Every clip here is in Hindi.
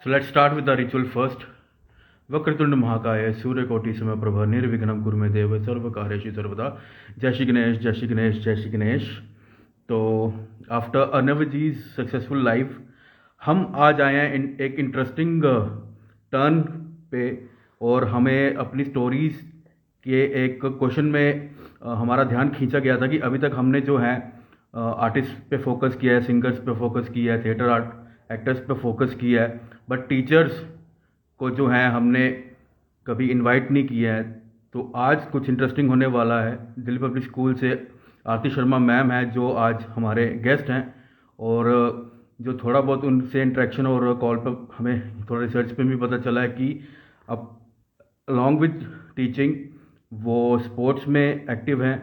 So let's start with the ritual first. Vakratunda महाकाय सूर्यकोटि समप्रभ निर्विघ्नं कुरु मे देव सर्वकार्येषु सर्वदा. जय श्री गणेश, जय श्री गणेश, जय श्री गणेश. तो आफ्टर अनवजीज सक्सेसफुल लाइव हम आज आए हैं एक इंटरेस्टिंग टर्न पे, और हमें अपनी स्टोरीज के एक क्वेश्चन में हमारा ध्यान खींचा गया था कि अभी तक हमने जो है आर्टिस्ट पे फोकस किया है, सिंगर्स पे फोकस किया है, थिएटर आर्ट एक्टर्स पे फोकस किया है, बट टीचर्स को जो है हमने कभी इनवाइट नहीं किया है. तो आज कुछ इंटरेस्टिंग होने वाला है. दिल्ली पब्लिक स्कूल से आरती शर्मा मैम है जो आज हमारे गेस्ट हैं, और जो थोड़ा बहुत उनसे इंटरेक्शन और कॉल पर हमें थोड़ा रिसर्च पे भी पता चला है कि अब अलॉन्ग विद टीचिंग वो स्पोर्ट्स में एक्टिव हैं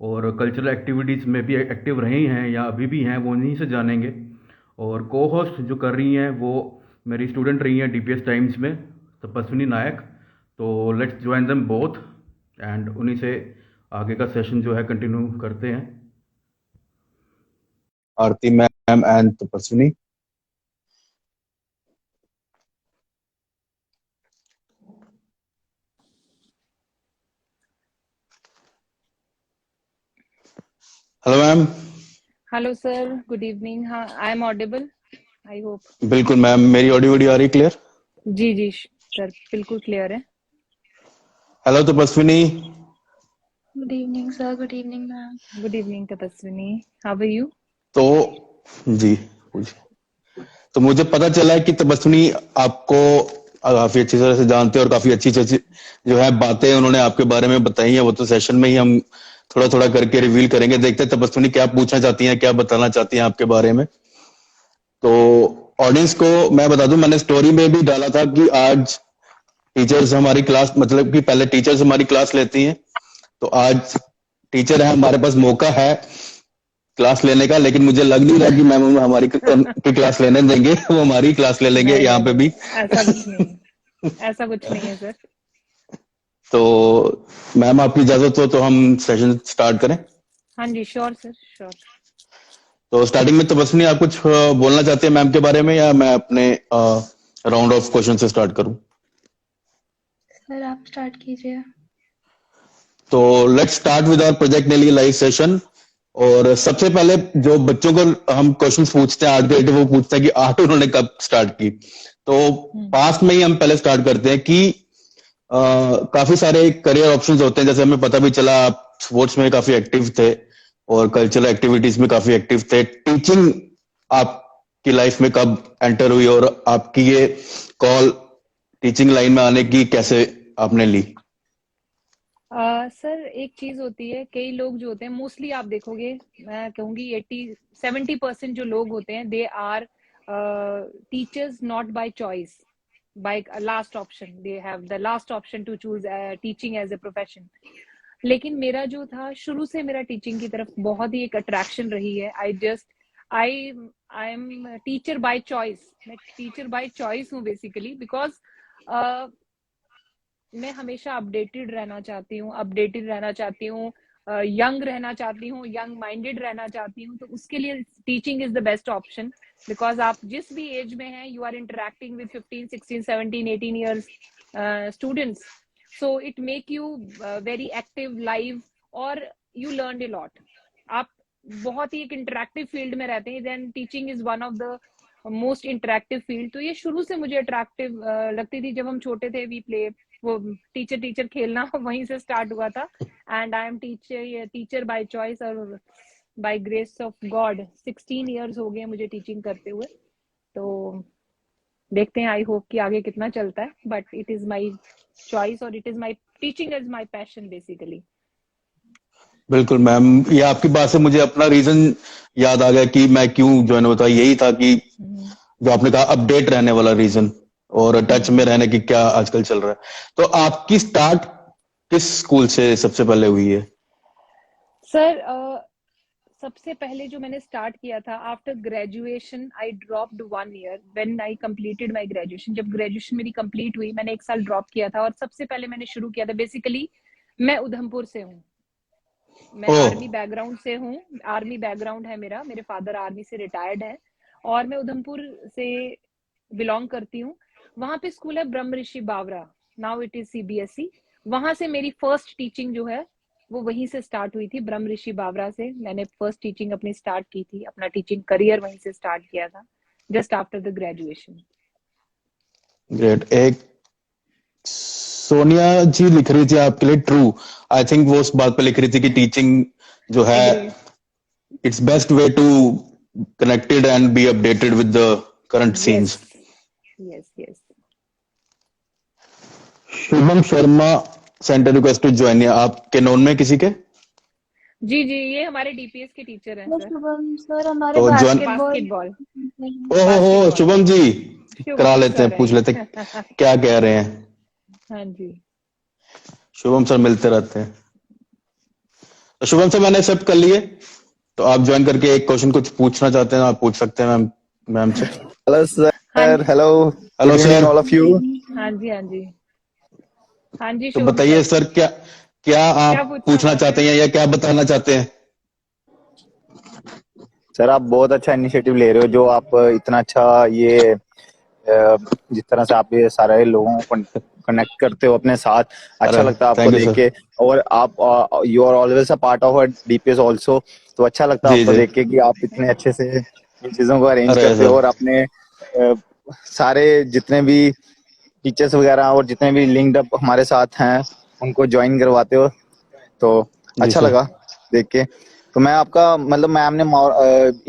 और कल्चरल एक्टिविटीज़ में भी एक्टिव रही हैं या अभी भी हैं, वो उन्हीं से जानेंगे. और को होस्ट जो कर रही हैं वो मेरी स्टूडेंट रही हैं डीपीएस टाइम्स में, तपस्विनी नायक. तो let's join them both and उन्हीं से आगे का सेशन जो है कंटिन्यू करते हैं. Aarti ma'am and Tapaswini. Hello ma'am. Hello sir, good evening. हाँ, I am audible, I hope. बिल्कुल मैम, मेरी ऑडियो वीडियो आ रही क्लियर? जी जी सर, बिल्कुल क्लियर है. Hello Tapaswini. Good evening sir. Good evening ma'am. Good evening Tapaswini, how are you? तो जी तो मुझे पता चला है कि तपस्विनी आपको काफी अच्छी तरह से जानते हैं और काफी अच्छी अच्छी जो है बातें उन्होंने आपके बारे में बताई हैं. वो तो सेशन में ही हम थोड़ा थोड़ा करके रिवील करेंगे. देखते हैं तपस्विनी क्या पूछना चाहती हैं, क्या बताना चाहती हैं आपके बारे में. तो ऑडियंस को मैं बता दूं, मैंने स्टोरी में भी डाला था कि आज टीचर्स हमारी क्लास, मतलब कि पहले टीचर्स हमारी क्लास लेती हैं, तो आज टीचर है, हमारे पास मौका है क्लास लेने का. लेकिन मुझे लग नहीं रहा कि मैम हमारी की क्लास लेने देंगे. वो हमारी क्लास ले लेंगे यहाँ पे भी. ऐसा कुछ नहीं है, ऐसा कुछ नहीं है सर. तो मैम आपकी इजाजत हो तो हम सेशन स्टार्ट करें. हाँ जी, श्योर सर, श्योर. तो स्टार्टिंग में तपस्विनी आप कुछ बोलना चाहते हैं मैम के बारे में, या मैं अपने राउंड ऑफ क्वेश्चन से स्टार्ट करूं? सर आप स्टार्ट कीजिए. तो let's start with our project daily live session. और सबसे पहले जो बच्चों को हम क्वेश्चंस पूछते हैं आर्ट के, वो पूछते हैं कि आर्ट उन्होंने कब स्टार्ट की. तो पास्ट में ही हम पहले स्टार्ट करते हैं कि काफी सारे करियर ऑप्शंस होते हैं. जैसे हमें पता भी चला आप स्पोर्ट्स में काफी एक्टिव थे और कल्चरल एक्टिविटीज में काफी एक्टिव थे. टीचिंग आपकी लाइफ में कब एंटर हुई और आपकी ये कॉल टीचिंग लाइन में आने की कैसे आपने ली? सर एक चीज होती है, कई लोग जो होते हैं, मोस्टली आप देखोगे, मैं कहूंगी 80-70% जो लोग होते हैं, they are teachers not by choice, by last option. They have the last option to choose teaching as a profession. लेकिन मेरा जो था, शुरू से मेरा टीचिंग की तरफ बहुत ही एक अट्रैक्शन रही है. आई एम टीचर बाय चॉइस. मैं टीचर बाय चॉइस हूँ बेसिकली, बिकॉज मैं हमेशा अपडेटेड रहना चाहती हूँ, यंग रहना चाहती हूँ, यंग माइंडेड रहना चाहती हूँ. तो उसके लिए teaching is the best option, because आप जिस भी एज में हैं, you are interacting with 15, 16, 17, 18 years students. So it make you very active, live, और यू लर्न ए लॉट. आप बहुत ही एक इंटरेक्टिव फील्ड में रहते हैं. Then teaching is one of the most interactive field. तो ये शुरू से मुझे अट्रैक्टिव लगती थी. जब हम छोटे थे, वी प्ले, वो टीचर खेलना वहीं से स्टार्ट हुआ था. And I am teacher by choice, और by grace of God 16 years हो गए मुझे टीचिंग करते हुए. तो देखते हैं, आई होप कि आगे कितना चलता है, but it is my choice और it is my teaching is my passion basically. बिल्कुल मैम, ये आपकी बात से मुझे अपना रीजन याद आ गया कि मैं क्यों ज्वाइन होता. यही था कि जो आपने कहा अपडेट रहने वाला रीजन और टच में रहने की क्या आजकल चल रहा है. तो आपकी स्टार्ट किस स्कूल से सबसे पहले हुई है? सर सबसे पहले जो मैंने स्टार्ट किया था after graduation, I dropped 1 year when I completed my graduation. जब ग्रेजुएशन मेरी कंप्लीट हुई, मैंने 1 साल ड्रॉप किया था, और सबसे पहले मैंने शुरू किया था, बेसिकली मैं उधमपुर से हूँ. मैं आर्मी बैकग्राउंड से हूँ. आर्मी बैकग्राउंड है मेरा, मेरे फादर आर्मी से रिटायर्ड है, और मैं उधमपुर से बिलोंग करती हूँ, वहां पे स्कूल है ब्रह्म ऋषि बावरा, नाउ इट इज सीबीएसई। वहां से मेरी फर्स्ट टीचिंग जो है वो वहीं से स्टार्ट हुई थी, ब्रह्म ऋषि बावरा से मैंने फर्स्ट टीचिंग अपनी स्टार्ट की थी, अपना टीचिंग करियर वहीं से स्टार्ट किया था, just after the graduation. Great. एक सोनिया जी लिख रही थी आपके लिए, ट्रू, आई थिंक वो उस बात पे लिख रही थी कि टीचिंग जो है agree. It's best way to connected and be updated with the current yes scenes. Yes yes. Shubham Sharma sent a request to join, आपके नोन में किसी के? जी जी, ये हमारे डीपीएस के टीचर हैं हेलो सर। शुभम सर, हमारे तो ज्वाइन, बास्केटबॉल बास्केटबॉल, ओहो हो बास्केटबॉल शुभम जी, करा शुभम लेते सर हैं, पूछ लेते हैं हैं। क्या कह रहे हैं। हाँ जी। शुभम सर मिलते रहते हैं। तो शुभम सर मैंने एक्सेप्ट कर लिए, तो आप ज्वाइन करके एक क्वेश्चन कुछ पूछना चाहते हैं आप पूछ सकते हैं मैम, मैम से। Hello, हाँ sir. Hello. Hello Good evening, sir. all of you. हाँ जी हाँ जी हाँ जी। तो शुभम बताइए सर, सर, क्या क्या क्या आप पूछना पूछना चाहते चाहते हैं? हैं या क्या बताना चाहते हैं? सर आप बहुत अच्छा इनिशिएटिव ले रहे हो, जो आप इतना अच्छा ये जिस तरह से आप ये सारे लोगों को कनेक्ट करते हो अपने साथ, अच्छा अरे लगता है आपको थैंक यू देख सर। के। और आप you are always a part of DPS also, तो अच्छा लगता है जी आपको जी। देख के कि आप इतने अच्छे से इन चीजों को अरेंज अरे करते सर, हो और अपने सारे जितने भी टीचर्स वगैरह और जितने भी लिंक्ड अप हमारे साथ हैं उनको ज्वाइन करवाते हो, तो जी अच्छा सर। लगा देख के। तो मैं आपका मतलब मैम ने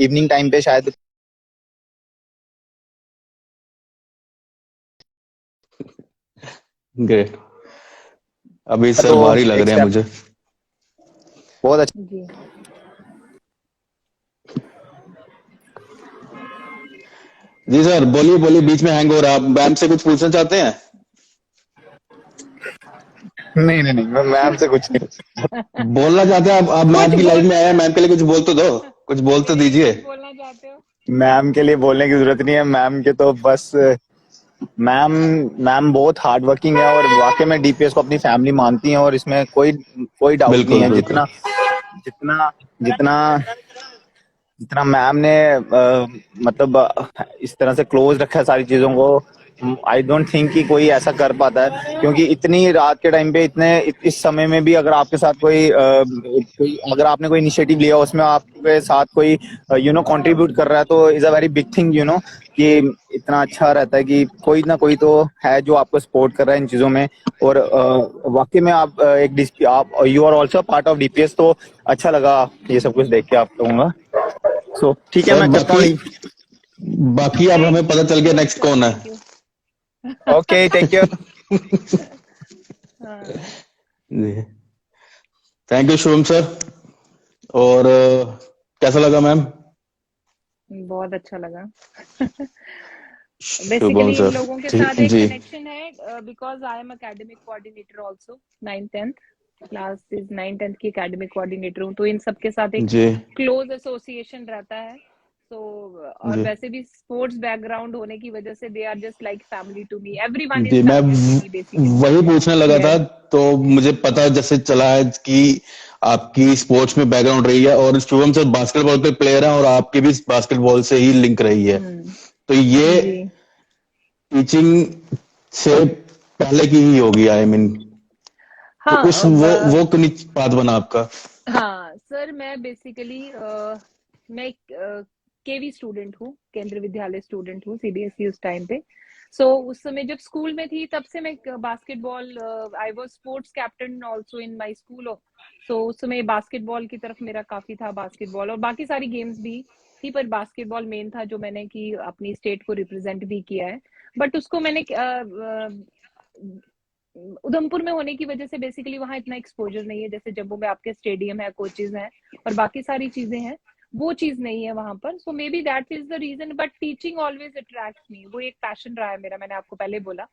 इवनिंग टाइम पे शायद ग्रेट। अभी सर तो बाहर ही लग एक रहे हैं स्टेप मुझे। बहुत अच्छा। जी। जी सर बोलिए बोलिए, बीच में हैंग हो रहा है। आप मैम से कुछ पूछना चाहते हैं? नहीं नहीं नहीं, मैं मैम से कुछ नहीं। बोलना चाहते हैं आप कुछ मैम की लाइफ में बोलना आए हैं, मैम के चाहते लिए हो? कुछ बोल तो दो, कुछ बोल तो यही, दीजिए। कुछ बोलना चाहते हो? मैम के लिए बोलने की जरूरत नहीं है, मैम के तो बस मैम मैम बहुत हार्ड वर्किंग है और वाकई में डीपीएस को अपनी फैमिली मानती हैं और इसमें कोई कोई डाउट नहीं बिल्कुल है। बिल्कुल। जितना जितना जितना जितना मैम ने मतलब इस तरह से क्लोज रखा है सारी चीजों को, आई डोंट थिंक कि कोई ऐसा कर पाता है, क्योंकि इतनी रात के टाइम पे इस समय में भी अगर आपके साथ अगर आपने कोई इनिशिएटिव लिया उसमें आपके साथ कोई कंट्रीब्यूट कर रहा है, तो is a very big thing कि इतना अच्छा रहता है कि कोई ना कोई तो है जो आपको सपोर्ट कर रहा है इन चीजों में। और वाकई में आप आप you are also part of DPS, तो अच्छा लगा ये सब कुछ देख के आप लोगों का। सो ठीक है, सर मैं करता हूँ। बाकी अब हमें पता चल गया श्योर नेक्स्ट सर, कौन है। Thank you. Okay, take care. हाँ, जी थैंक यू शुभम सर। और कैसा लगा मैम? बहुत अच्छा लगा। शुभम बेसिकली इन सर लोगों के ठीक साथ एक जी कनेक्शन है, because I M academic coordinator also, 9th 10th class is 9th 10th की एकेडमिक कोऑर्डिनेटर हूँ, तो इन सब के साथ एक जी क्लोज एसोसिएशन रहता है। तो और जी वैसे भी स्पोर्ट्स बैकग्राउंड होने की वजह से they are just like family to me, everyone is जी। मैं फैमिली टू मी बेसिकली। वही पूछने लगा था, यस तो मुझे पता जैसे चला है कि आपकी स्पोर्ट्स में बैकग्राउंड रही है और शुभम सर बास्केटबॉल के प्लेयर हैं और आपकी भी बास्केटबॉल से ही लिंक रही है, तो ये जी। टीचिंग से पहले की ही होगी आई मीन। तो हाँ उस वो क्यों पाथ बना आपका? हाँ सर, मैं बेसिकली मैं केवी स्टूडेंट हूँ, केंद्रीय विद्यालय स्टूडेंट हूँ, सीबीएसई उस टाइम पे। सो उस समय जब स्कूल में थी तब से मैं basketball, I was sports captain also in my school. So उस समय बास्केटबॉल की तरफ मेरा काफी था, बास्केटबॉल और बाकी सारी गेम्स भी थी, पर बास्केटबॉल मेन था जो मैंने की अपनी स्टेट को रिप्रेजेंट भी किया है। बट उसको मैंने उधमपुर में होने की वजह से बेसिकली वहां इतना एक्सपोजर नहीं है, जैसे जम्मू में आपके स्टेडियम है, कोचेज हैं और बाकी सारी चीजें हैं, वो चीज नहीं है वहां पर। So maybe that is the reason, but teaching always attracts me, वो एक पैशन रहा है मेरा, मैंने आपको पहले बोला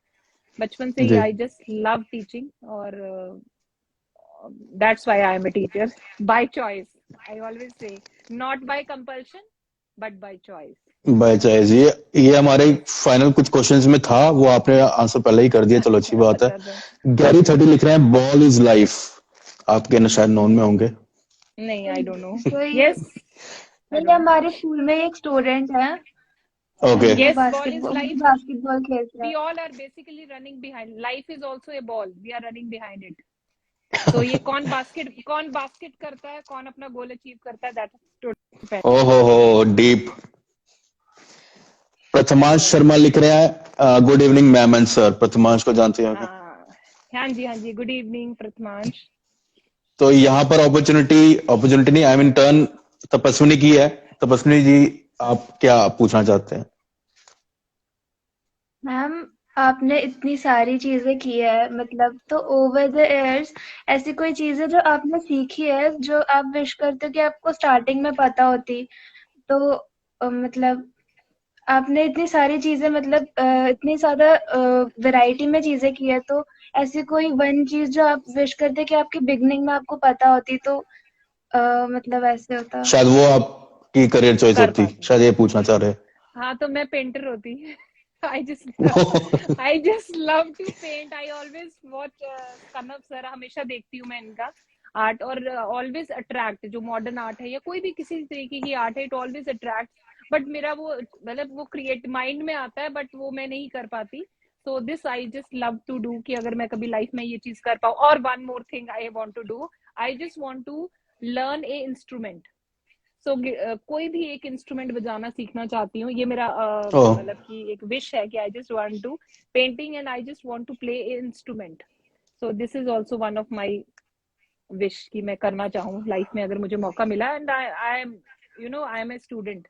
बचपन से ही, जी आई जस्ट लव टीचिंग और that's why I am a teacher by choice. I always say not by compulsion but by choice. By choice. ये हमारे फाइनल कुछ क्वेश्चंस में था, वो आपने आंसर पहले ही कर दिया, चलो अच्छी अच्छा बात है। बता दो। गैरी 30 लिख रहे हैं बॉल इज लाइफ, आपके न शायद नोन में होंगे। नहीं, आई डोंट नो। तो ये यस, आई ये डोंट नो। हमारे स्कूल में एक स्टूडेंट है, ओके वो Yes, ball is basketball life. Basketball खेल रहा We है। all are basically running behind. Life is also a ball. We are running behind it. So ये कौन बास्केट करता है, कौन अपना गोल अचीव करता है, that is totally ओहो हो डीप। प्रथमांश शर्मा लिख रहे हैं good evening ma'am and sir. Prathmansh को जानते हैं क्या? हाँ जी, गुड इवनिंग प्रथमांश। तो यहाँ पर अपॉर्चुनिटी नहीं, आई मीन टर्न तपस्विनी की है। तपस्विनी जी, आप क्या पूछना चाहते हैं? मैम, आपने इतनी सारी चीजें की है, मतलब तो ओवर द इयर्स ऐसी कोई चीज है जो आपने सीखी है जो आप विश करते हो कि आपको स्टार्टिंग में पता होती? तो मतलब आपने इतनी सारी चीजें, मतलब इतनी ज्यादा वैरायटी में चीजें की है, तो ऐसी कोई वन चीज जो आप विश करते कि आपकी बिगनिंग में आपको पता होती, तो मतलब ऐसे होता। शायद वो आपकी करियर चॉइस कर होती, पाती। शायद ये पूछना चाह रहे हाँ, तो मैं पेंटर होती। I just हैं। I just love to paint. I always watch Kanav sir, हमेशा देखती हूँ मैं इनका आर्ट, और ऑलवेज अट्रैक्ट, जो मॉडर्न आर्ट है या कोई भी किसी तरीके की आर्ट है, इट ऑलवेज अट्रैक्ट। बट मेरा वो, मतलब वो क्रिएट माइंड में आता है, बट वो मैं नहीं कर पाती। So this I just love to do, कि अगर मैं कभी लाइफ में ये चीज कर पाऊँ। और one more thing I want to do, I just want to learn a instrument. So कोई भी एक इंस्ट्रूमेंट बजाना सीखना चाहती हूँ। ये मेरा ओह, मतलब कि एक विश है कि I just want to painting and I just want to play a instrument. So this is also one of my wish कि मैं करना चाहूँ लाइफ में, अगर मुझे मौका मिला। And I am I am a student,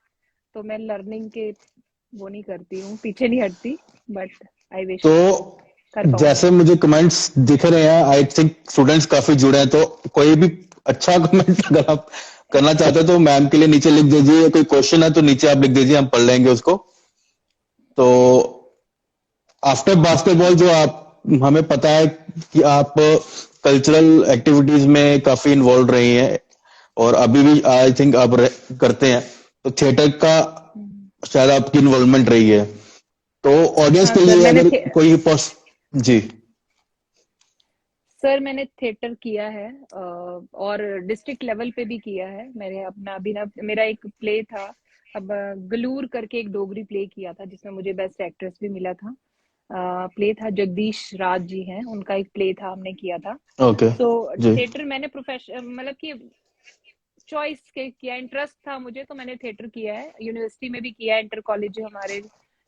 तो मैं लर्निंग के वो नहीं करती हूँ, पीछे नहीं हटती, बट आई विश तो कर पाऊँ। जैसे मुझे कमेंट्स दिख रहे हैं, आई थिंक स्टूडेंट्स काफी जुड़े हैं, तो कोई भी अच्छा कमेंट अगर आप करना चाहते हो तो मैम के लिए नीचे लिख दीजिए। कोई क्वेश्चन है तो नीचे आप लिख दीजिए, हम पढ़ लेंगे उसको। तो आफ्टर बास्केटबॉल, जो आप, हमें पता है कि आप कल्चरल एक्टिविटीज में काफी इन्वॉल्व रही हैं और अभी भी आई थिंक आप करते हैं, तो थिएटर का शायद आपकी इन्वॉल्वमेंट रही है। तो ऑडियंस हाँ के सर, लिए अगर कोई जी सर मैंने थिएटर किया है, और डिस्ट्रिक्ट लेवल पे भी किया है। मैंने अपना अभिनव, मेरा एक प्ले था, अब गलूर करके एक डोगरी प्ले किया था, जिसमें मुझे बेस्ट एक्ट्रेस भी मिला था। प्ले था, जगदीश राज जी हैं, उनका एक प्ले था, हमने किया था। ओके सो जी थिएटर मैंने प्रोफेशन, मतलब कि चॉइस के किया, इंटरेस्ट था मुझे, तो मैंने थिएटर किया है। यूनिवर्सिटी में भी किया है, इंटर कॉलेज जो हमारे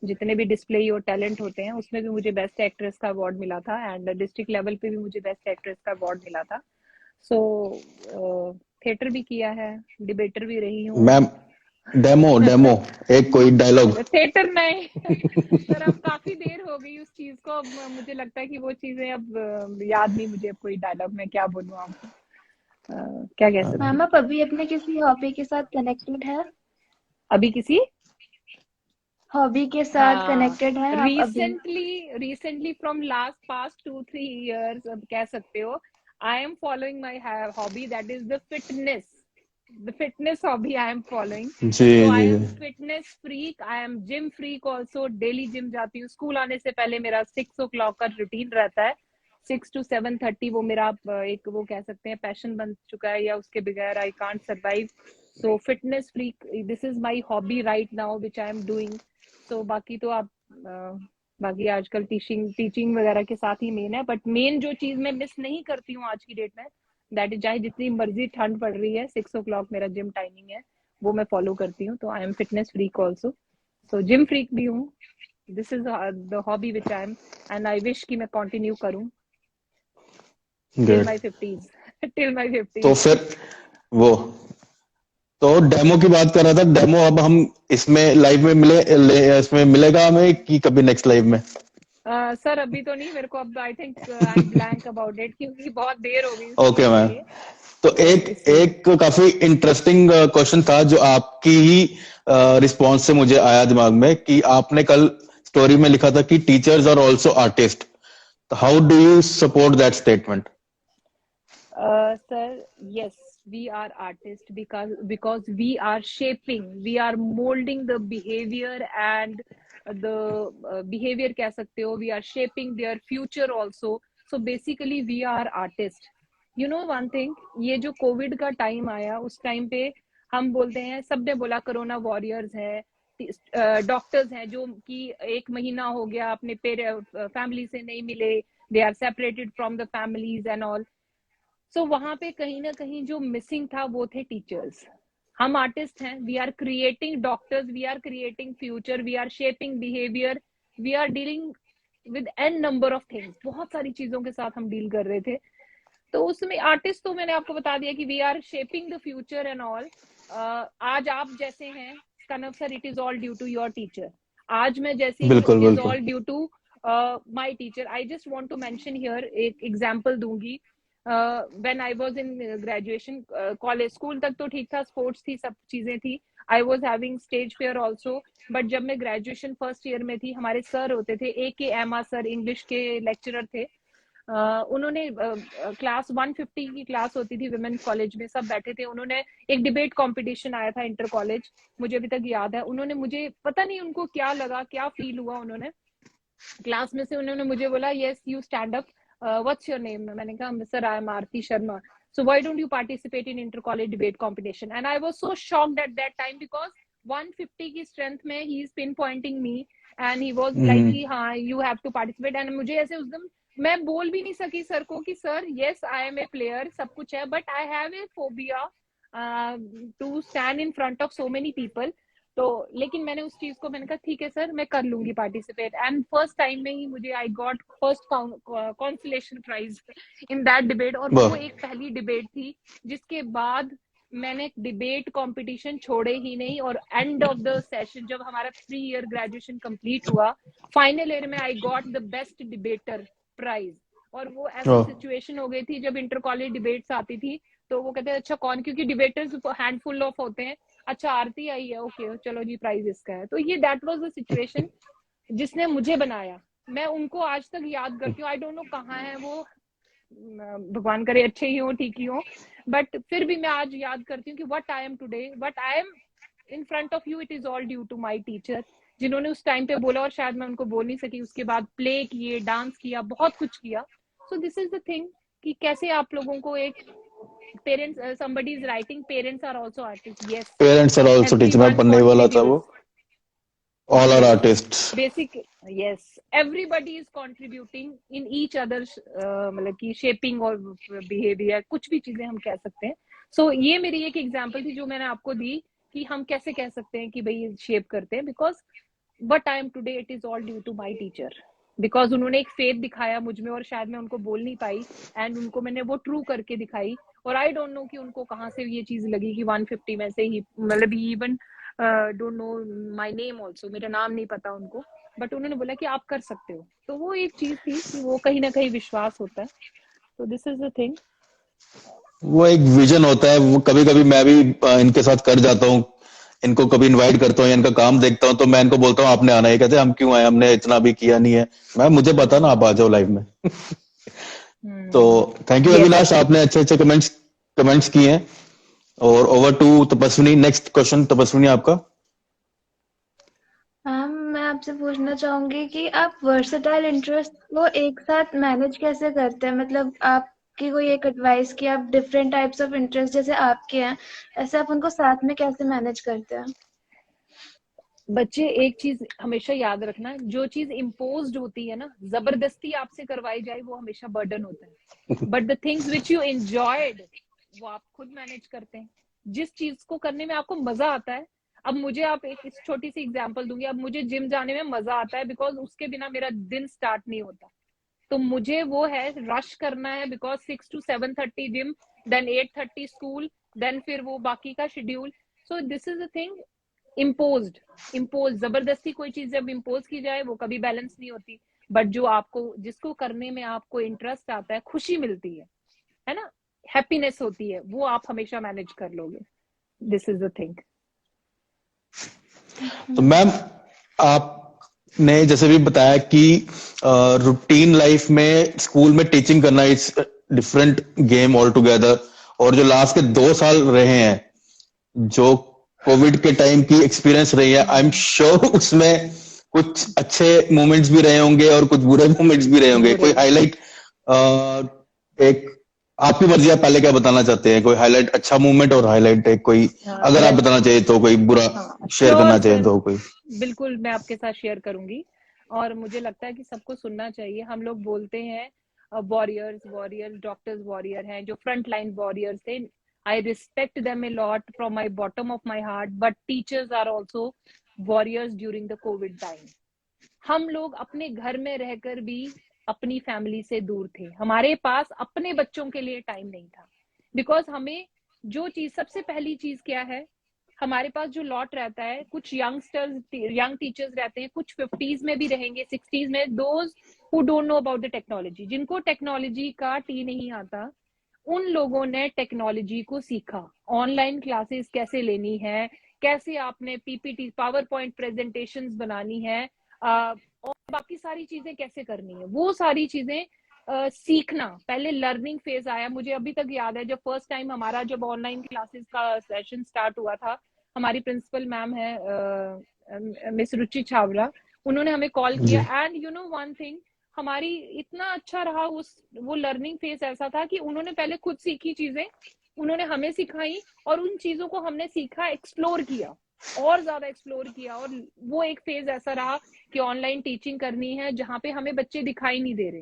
जितने भी डिस्प्ले और टैलेंट होते हैं, उसमें भी मुझे बेस्ट एक्ट्रेस का अवार्ड मिला था, एंड डिस्ट्रिक्ट लेवल पे भी मुझे बेस्ट एक्ट्रेस का अवार्ड मिला था। सो थिएटर भी किया है, डिबेटर भी रही हूँ। मैम, डेमो डेमो एक कोई डायलॉग। थिएटर नहीं। सर अब काफी देर हो गई उस चीज को, अब मुझे लगता है कि वो चीजें अब याद नहीं मुझे। अब कोई डायलॉग मैं क्या बोलूँ आपको, क्या कह सकती मैम, हूँ। आप अभी अपने किसी हॉबी के साथ कनेक्टेड है? अभी किसी हॉबी के साथ हाँ, कनेक्टेड है आप अभी? Recently from last past 2-3 years, अब कह सकते हो, I am following my hobby, that is the fitness hobby I am following. जी सो आई जी am fitness freak, I am gym freak also. Daily gym जाती हूँ। स्कूल आने से पहले मेरा 6 o'clock का रूटीन रहता है, 6 to 7:30। वो मेरा एक, वो कह सकते हैं, पैशन बन चुका है, या उसके बगैर I can't survive. So fitness freak, this is my hobby right now which I am doing. तो बाकी तो आप बाकी आजकल टीचिंग वगैरह के साथ ही मेन है, बट मेन जो चीज मैं मिस नहीं करती हूँ आज की डेट में, दैट इज, चाहे जितनी मर्जी ठंड पड़ रही है, 6 o'clock मेरा जिम टाइमिंग है, वो मैं फॉलो करती हूँ। तो I am fitness freak also, so gym freak भी हूँ। This is the hobby which I am, and I wish कि मैं कंटिन्यू करूँ till good. My 50s। Till my तो 50s। फिर वो, तो डेमो की बात कर रहा था। डेमो अब हम इसमें लाइव में इसमें मिलेगा हमें कि कभी नेक्स्ट लाइव में? सर अभी तो नहीं, मेरे को अब I think I am blank about it, क्योंकि बहुत देर हो गई उस चीज ओके के मैम। लिए, तो तो एक इसलिए। एक काफी इंटरेस्टिंग क्वेश्चन था जो आपकी ही रिस्पॉन्स से मुझे आया दिमाग में, कि आपने कल स्टोरी में लिखा था कि teachers are also artist. How do you support that statement? Sir, yes, we are artists, because we are shaping, we are molding the behavior, and the behavior कह सकते हो, we are shaping their future also. So basically we are artists. You know one thing, ये जो कोविड का टाइम आया, उस टाइम पे हम बोलते हैं, सबने बोला कोरोना वॉरियर्स है, डॉक्टर्स हैं जो कि 1 महीना हो गया अपने फैमिली से नहीं मिले, they are separated from the families and all. So वहां पे कहीं ना कहीं जो मिसिंग था वो थे टीचर्स। हम आर्टिस्ट हैं, we are creating doctors, we are creating future, we are shaping behaviour, we are dealing with an number of things, बहुत सारी चीजों के साथ हम डील कर रहे थे। तो उसमें आर्टिस्ट तो मैंने आपको बता दिया कि we are shaping the future and all. आज आप जैसे हैं कनव sir, it is all due to your teacher. आज मैं जैसी हूँ, बिल्कुल इट इज बिल्कुल all due to my teacher. I just want to mention here, एक एग्जांपल दूंगी। When I was in graduation, college school तक तो ठीक था, स्पोर्ट्स थी, सब चीजें थी, I was having stage fear also. But जब मैं ग्रेजुएशन फर्स्ट ईयर में थी, हमारे सर होते थे, A.K. एमा सर, इंग्लिश के लेक्चरर थे। उन्होंने क्लास 150 की क्लास होती थी विमेन कॉलेज में, सब बैठे थे। उन्होंने एक डिबेट कंपटीशन आया था इंटर कॉलेज, मुझे अभी तक याद है। उन्होंने मुझे, पता नहीं उनको क्या लगा, क्या फील हुआ, उन्होंने क्लास में से उन्होंने मुझे बोला, yes you stand up, what's your name. मैंने कहा sir I am Aarti Sharma, so why don't you participate in inter college debate competition? And I was so shocked at that time because 150 की strength में he is pinpointing me and he was like कि हाँ you have to participate। and मुझे ऐसे उस दिन मैं बोल भी नहीं सकी सर को कि sir yes I am a player, सब कुछ है, but I have a phobia to stand in front of so many people। तो लेकिन मैंने उस चीज को, मैंने कहा ठीक है सर मैं कर लूंगी पार्टिसिपेट। एंड फर्स्ट टाइम में ही मुझे I got first consolation prize in that debate. और वो एक पहली डिबेट थी जिसके बाद मैंने डिबेट कंपटीशन छोड़े ही नहीं। और एंड ऑफ द सेशन जब हमारा 3 ईयर ग्रेजुएशन कंप्लीट हुआ, फाइनल ईयर में I got the best debater prize. और वो ऐसी सिचुएशन हो गई थी, जब इंटर कॉलेज डिबेट्स आती थी तो वो कहते हैं अच्छा कौन, क्योंकि डिबेटर्स हैंडफुल ऑफ होते हैं, अच्छा आरती आई है, ओके चलो जी प्राइज इसका है। तो ये दैट वाज द सिचुएशन जिसने मुझे बनाया। मैं उनको आज तक याद करती हूँ। आई डोंट नो कहाँ है वो, भगवान करे अच्छे ही हो, ठीक ही हो, बट फिर भी मैं आज याद करती हूँ कि what I am today, what I am in front of you, it is all due to my teacher, जिन्होंने उस टाइम पे बोला और शायद मैं उनको बोल नहीं सकी। उसके बाद प्ले किए, डांस किया, बहुत कुछ किया। So this is the thing कि कैसे आप लोगों को एक parents, somebody is writing parents are also artists, yes parents are also teacher, मैं पढ़ने वाला था वो, all are artists basic, yes everybody is contributing in each other's मतलब कि shaping और behavior, कुछ भी चीजें हम कह सकते हैं। so ये मेरी एक एग्जांपल थी जो मैंने आपको दी कि हम कैसे कह सकते हैं कि भाई शेप करते हैं, because what I am today it is all due to my teacher, because उन्होंने एक फेथ दिखाया मुझ में और शायद मैं उनको बोल नहीं पाई, एंड उनको मैंने वो ट्रू करके दिखाई। और आई डोंट नो कि उनको कहाँ से ये चीज लगी कि 150 में से ही, मतलब even don't know my name also, मेरा नाम नहीं पता उनको, बट उन्होंने बोला कि आप कर सकते हो। तो वो एक चीज थी कि वो कहीं ना कहीं विश्वास होता है। तो दिस इज द थिंग, वो एक विजन होता है। वो कभी कभी मैं भी इनके साथ कर जाता हूँ, इनको कभी इनवाइट करता हूँ, इनका काम देखता हूँ तो मैं इनको बोलता हूँ आपने आना है, कहते हैं हम क्यों आए, हमने इतना भी किया नहीं है। मैं मुझे पता ना, आप आ जाओ लाइव में। तो थैंक यू अविनाश, आपने अच्छे अच्छे कमेंट्स किए हैं। और over to Tapaswini, next question तपस्विनी आपका। मैं आपसे पूछना चाहूंगी कि आप वर्सेटाइल इंटरेस्ट को एक साथ मैनेज कैसे करते हैं? मतलब आपकी कोई एक एडवाइस कि आप डिफरेंट टाइप्स ऑफ इंटरेस्ट जैसे आपके हैं, ऐसे आप उनको साथ में कैसे मैनेज करते हैं? बच्चे एक चीज हमेशा याद रखना, जो चीज इम्पोज्ड होती है ना, जबरदस्ती आपसे करवाई जाए, वो हमेशा बर्डन होता है। But the things which you enjoyed वो आप खुद मैनेज करते हैं। जिस चीज को करने में आपको मजा आता है, अब मुझे आप एक छोटी सी एग्जांपल दूंगी, अब मुझे जिम जाने में मजा आता है बिकॉज उसके बिना मेरा दिन स्टार्ट नहीं होता। तो मुझे वो है रश करना है, because 6 to 7:30 gym, then 8:30 school, then फिर वो बाकी का schedule. So this is the thing, impose जबरदस्ती कोई चीज जब इम्पोज की जाए वो कभी बैलेंस नहीं होती। बट जो आपको, जिसको करने में आपको इंटरेस्ट आता है, खुशी मिलती है ना, हैप्पीनेस होती है, वो आप हमेशा मैनेज कर लोगे। This is the thing. तो मैम आपने जैसे भी बताया कि रूटीन लाइफ में स्कूल में टीचिंग करना is different game all together, और जो लास्ट के 2 साल रहे हैं, जो कोविड के टाइम की एक्सपीरियंस रही है, आई एम श्योर उसमें कुछ अच्छे मोमेंट्स भी रहे होंगे और कुछ बुरे मोमेंट्स भी रहे होंगे। कोई हाईलाइट एक आपकी मर्जी, आप पहले क्या बताना चाहते हैं? कोई हाईलाइट, अच्छा मूवमेंट और हाईलाइट है कोई, अगर आप यस। बताना चाहिए तो, कोई बुरा हाँ शेयर श्योर करना चाहिए सर, तो कोई। बिल्कुल मैं आपके साथ शेयर करूंगी। और मुझे लगता है कि सबको सुनना चाहिए। हम लोग बोलते हैं वॉरियर्स वॉरियर्स, डॉक्टर्स वॉरियर हैं, जो फ्रंट लाइन वॉरियर्स थे। I respect them a lot from my bottom of my heart, but teachers are also warriors during the covid time. हम लोग अपने घर में रहकर भी अपनी फैमिली से दूर थे। हमारे पास अपने बच्चों के लिए टाइम नहीं था। बिकॉज हमें जो चीज, सबसे पहली चीज क्या है, हमारे पास जो लॉट रहता है, कुछ यंगस्टर्स, यंग टीचर्स रहते हैं, कुछ 50s में भी रहेंगे, 60s में, those who don't know about the technology, जिनको टेक्नोलॉजी का टी नहीं आता, उन लोगों ने टेक्नोलॉजी को सीखा। ऑनलाइन क्लासेस कैसे लेनी है, कैसे आपने पीपीटी, पावर पॉइंट प्रेजेंटेशंस बनानी है, और बाकी सारी चीजें कैसे करनी है, वो सारी चीजें सीखना। पहले लर्निंग फेज आया। मुझे अभी तक याद है जब फर्स्ट टाइम हमारा, जब ऑनलाइन क्लासेस का सेशन स्टार्ट हुआ था, हमारी प्रिंसिपल मैम है मिस रुचि छावरा, उन्होंने हमें कॉल जी। किया। And you know one thing, हमारी इतना अच्छा रहा उस, वो लर्निंग फेज ऐसा था कि उन्होंने पहले खुद सीखी चीजें, उन्होंने हमें सिखाई, और उन चीजों को हमने सीखा, एक्सप्लोर किया, और ज्यादा एक्सप्लोर किया। और वो एक फेज ऐसा रहा कि ऑनलाइन टीचिंग करनी है जहाँ पे हमें बच्चे दिखाई नहीं दे रहे,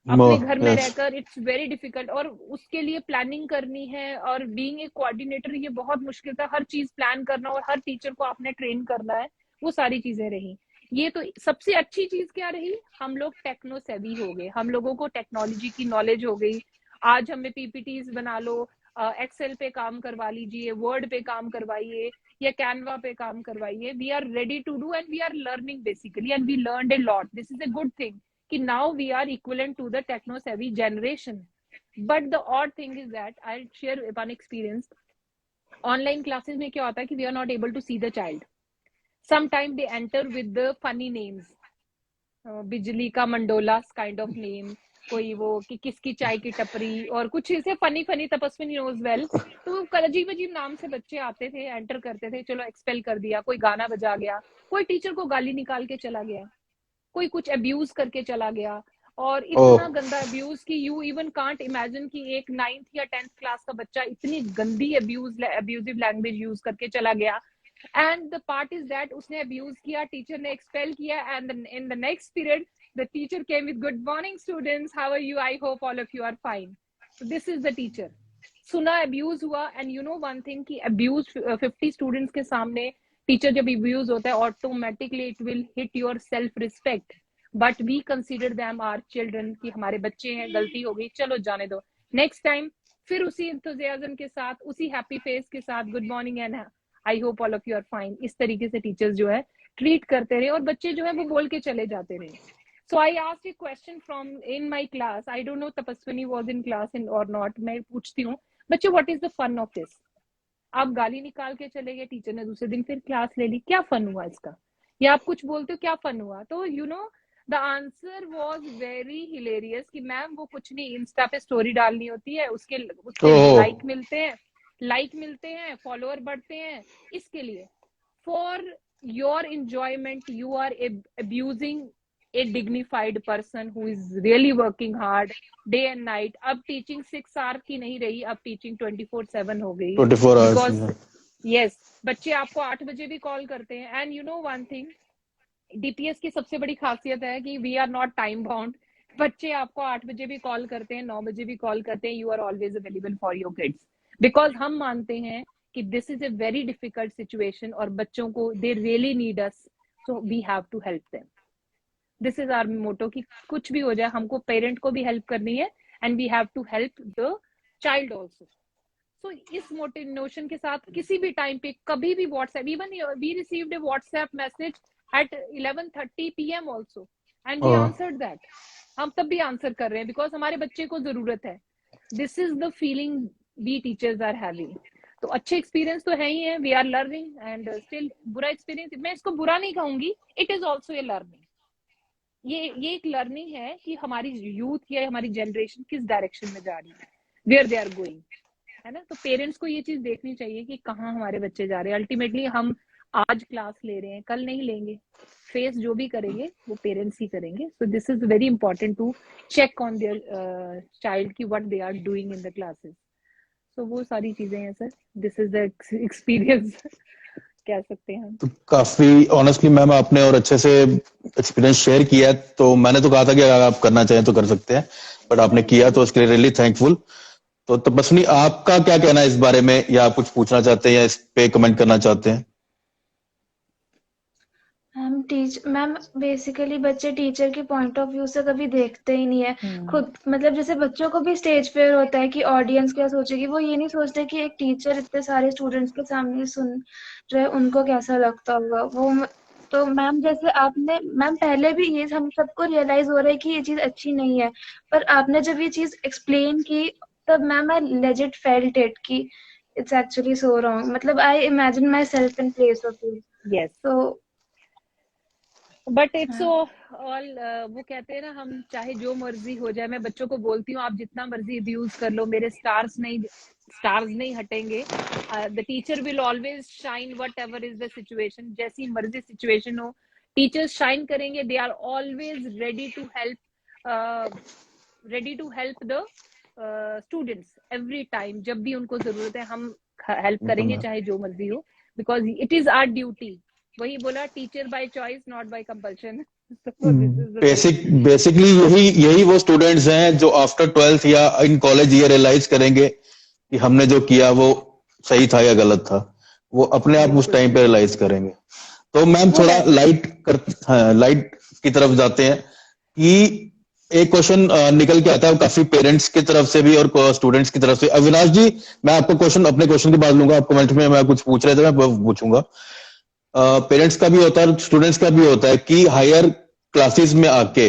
अपने घर में यस। रहकर, इट्स वेरी डिफिकल्ट। और उसके लिए प्लानिंग करनी है, और बीइंग ए कोऑर्डिनेटर ये बहुत मुश्किल था। हर चीज प्लान करना और हर टीचर को आपने ट्रेन करना है, वो सारी चीजें रही। ये तो सबसे अच्छी चीज क्या रही, हम लोग टेक्नो सेवी हो गए, हम लोगों को टेक्नोलॉजी की नॉलेज हो गई। आज हमें पीपीटीज बना लो, एक्सेल पे काम करवा लीजिए, वर्ड पे काम करवाइए, या कैनवा पे काम करवाइए, we are ready to do, and we are learning basically, and we learned a lot. This is a good thing कि now we are equivalent to the techno savvy generation. But the odd thing is that I'll share one experience. Online classes में क्या होता है कि we are not able to see the child. Sometimes they enter with the funny names. बिजली का मंडोला काइंड ऑफ नेम, कोई वो कि किसकी चाय की टपरी, और कुछ ऐसे फनी फनी, तपस्विनी नोज वेल। तो अजीब अजीब नाम से बच्चे आते थे, एंटर करते थे, चलो एक्सपेल कर दिया, कोई गाना बजा गया, कोई टीचर को गाली निकाल के चला गया, कोई कुछ अब्यूज करके चला गया। और ओह। इतना गंदा अब्यूज कि यू इवन कांट इमेजिन कि एक 9th या 10th क्लास का बच्चा इतनी गंदी अब्यूजिव लैंग्वेज यूज करके चला गया। And the part is that उसने अब्यूज किया, टीचर ने एक्सपेल किया, and in the next period the teacher came with good morning students, how are you, I hope all of you are fine. So this is the teacher. सुना अब्यूज हुआ। And you know one thing कि अब्यूज 50 स्टूडेंट्स के सामने टीचर जब अब्यूज होता है, automatically it will hit your self respect. But we consider them are children, कि हमारे बच्चे हैं, गलती हो गई, चलो जाने दो, नेक्स्ट टाइम फिर उसी इंथुजियाज्म के साथ, उसी हैप्पी फेस के साथ, good morning and I hope all of you are fine, इस तरीके से टीचर्स जो है ट्रीट करते रहे, और बच्चे जो है वो बोल के चले जाते रहे। So I asked a question from in my class, I don't know Tapaswini was in class in और नॉट, मैं पूछती हूँ, बच्चे what is the fun of this? आप गाली निकाल के चले गए, टीचर ने दूसरे दिन फिर क्लास ले ली, क्या फन हुआ इसका? या आप कुछ बोलते हो, क्या फन हुआ? तो you know the answer was very hilarious कि मैम वो कुछ नहीं, इंस्टा पे स्टोरी डालनी होती है, उसके उससे ओह। लाइक मिलते हैं, फॉलोअर बढ़ते हैं, इसके लिए। For your enjoyment you are abusing a dignified person who is really working hard day and night. अब टीचिंग 6 आवर की नहीं रही, अब टीचिंग 24/7 हो गई। 24 बिकॉज आवर्स। यस, बच्चे आपको 8 बजे भी कॉल करते हैं। And you know one thing, DPS की सबसे बड़ी खासियत है कि we are not time bound. बच्चे आपको 8 बजे भी कॉल करते हैं, 9 बजे भी कॉल करते हैं, you are always available for your kids, because हम मानते हैं कि this is a very difficult situation, और बच्चों को they really need us, so we have to help them. This is our motto कि कुछ भी हो जाए, हमको पेरेंट को भी हेल्प करनी है, and we have to help the child also. So इस मोटिव नोशन के साथ किसी भी टाइम पे, कभी भी WhatsApp, even we received a WhatsApp message at 11:30 PM also, and we oh. answered that. हम तब भी आंसर कर रहे हैं बिकॉज हमारे बच्चे को जरूरत है। This is the feeling we teachers are having. तो अच्छे एक्सपीरियंस तो है ही है, we are learning, and still बुरा एक्सपीरियंस, मैं इसको बुरा नहीं कहूंगी, it is also a learning. ये एक लर्निंग है कि हमारी यूथ या हमारी जनरेशन किस डायरेक्शन में जा रही है, वेयर दे आर गोइंग, है ना। तो पेरेंट्स को ये चीज देखनी चाहिए कि कहाँ हमारे बच्चे जा रहे हैं। अल्टीमेटली हम आज क्लास ले रहे हैं, कल नहीं लेंगे, फेस जो भी करेंगे वो पेरेंट्स ही करेंगे. So this is very important to check on their child की what they are doing in the classes. So वो सारी चीजें हैं sir. This is the experience कह सकते हैं हम. तो काफी ऑनेस्टली मैम आपने और अच्छे से एक्सपीरियंस शेयर किया है, तो मैंने तो कहा था कि अगर आप करना चाहें तो कर सकते हैं, बट आपने किया तो उसके लिए रियली थैंकफुल. तो तपस्विनी आपका क्या कहना है इस बारे में, या आप कुछ पूछना चाहते हैं या इस पे कमेंट करना चाहते हैं? मैम बेसिकली बच्चे टीचर के पॉइंट ऑफ व्यू से कभी देखते ही नहीं है खुद. मतलब जैसे बच्चों को भी स्टेज फेयर होता है कि ऑडियंस क्या सोचेगी, वो ये नहीं सोचते कि एक टीचर इतने सारे स्टूडेंट्स के सामने सुन रहे उनको कैसा लगता होगा वो. तो मैम जैसे आपने मैम पहले भी ये हम सबको रियलाइज हो रहा है कि ये चीज अच्छी नहीं है, पर आपने जब ये चीज एक्सप्लेन की तब ma'am I legit felt it कि इट्स एक्चुअली सो रॉन्ग. मतलब I imagine my self in place of you. Yes. तो बट इट्स ऑल वो कहते हैं ना, हम चाहे जो मर्जी हो जाए, मैं बच्चों को बोलती हूँ आप जितना मर्जी अब्यूज कर लो, मेरे स्टार्स नहीं हटेंगे. The teacher will always shine whatever is the situation. जैसी मर्जी सिचुएशन हो टीचर्स शाइन करेंगे. They are always ready to help the students every time. जब भी उनको जरूरत है हम हेल्प करेंगे चाहे जो मर्जी हो, because it is our duty. वही बोला, teacher by choice not by compulsion. Basically यही वो स्टूडेंट्स हैं जो आफ्टर 12th या इन कॉलेज ये रियलाइज करेंगे कि हमने जो किया वो सही था या गलत था. वो अपने आप उस टाइम पे रियलाइज करेंगे. तो मैम थोड़ा लाइट की तरफ जाते हैं कि एक क्वेश्चन निकल के आता है काफी पेरेंट्स की तरफ से भी और स्टूडेंट्स की तरफ से. अविनाश जी, मैं आपको अपने क्वेश्चन के बाद लूंगा. आप कमेंट में मैं कुछ पूछ रहे थे, मैं पूछूंगा. पेरेंट्स का भी होता है, स्टूडेंट्स का भी होता है कि हायर क्लासेस में आके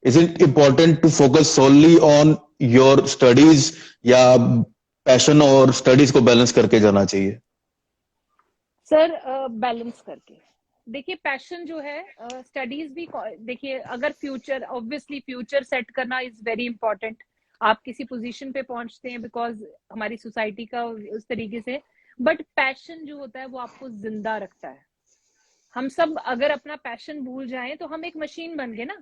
is it important to focus solely on your studies, या पैशन और स्टडीज को बैलेंस करके जाना चाहिए? सर बैलेंस करके देखिए. पैशन जो है, स्टडीज भी देखिए. अगर फ्यूचर, ऑब्वियसली फ्यूचर सेट करना इज वेरी इंपॉर्टेंट. आप किसी पोजीशन पे पहुंचते हैं बिकॉज हमारी सोसाइटी का उस तरीके से. बट पैशन जो होता है वो आपको जिंदा रखता है. हम सब अगर अपना पैशन भूल जाएं तो हम एक मशीन बन गए ना.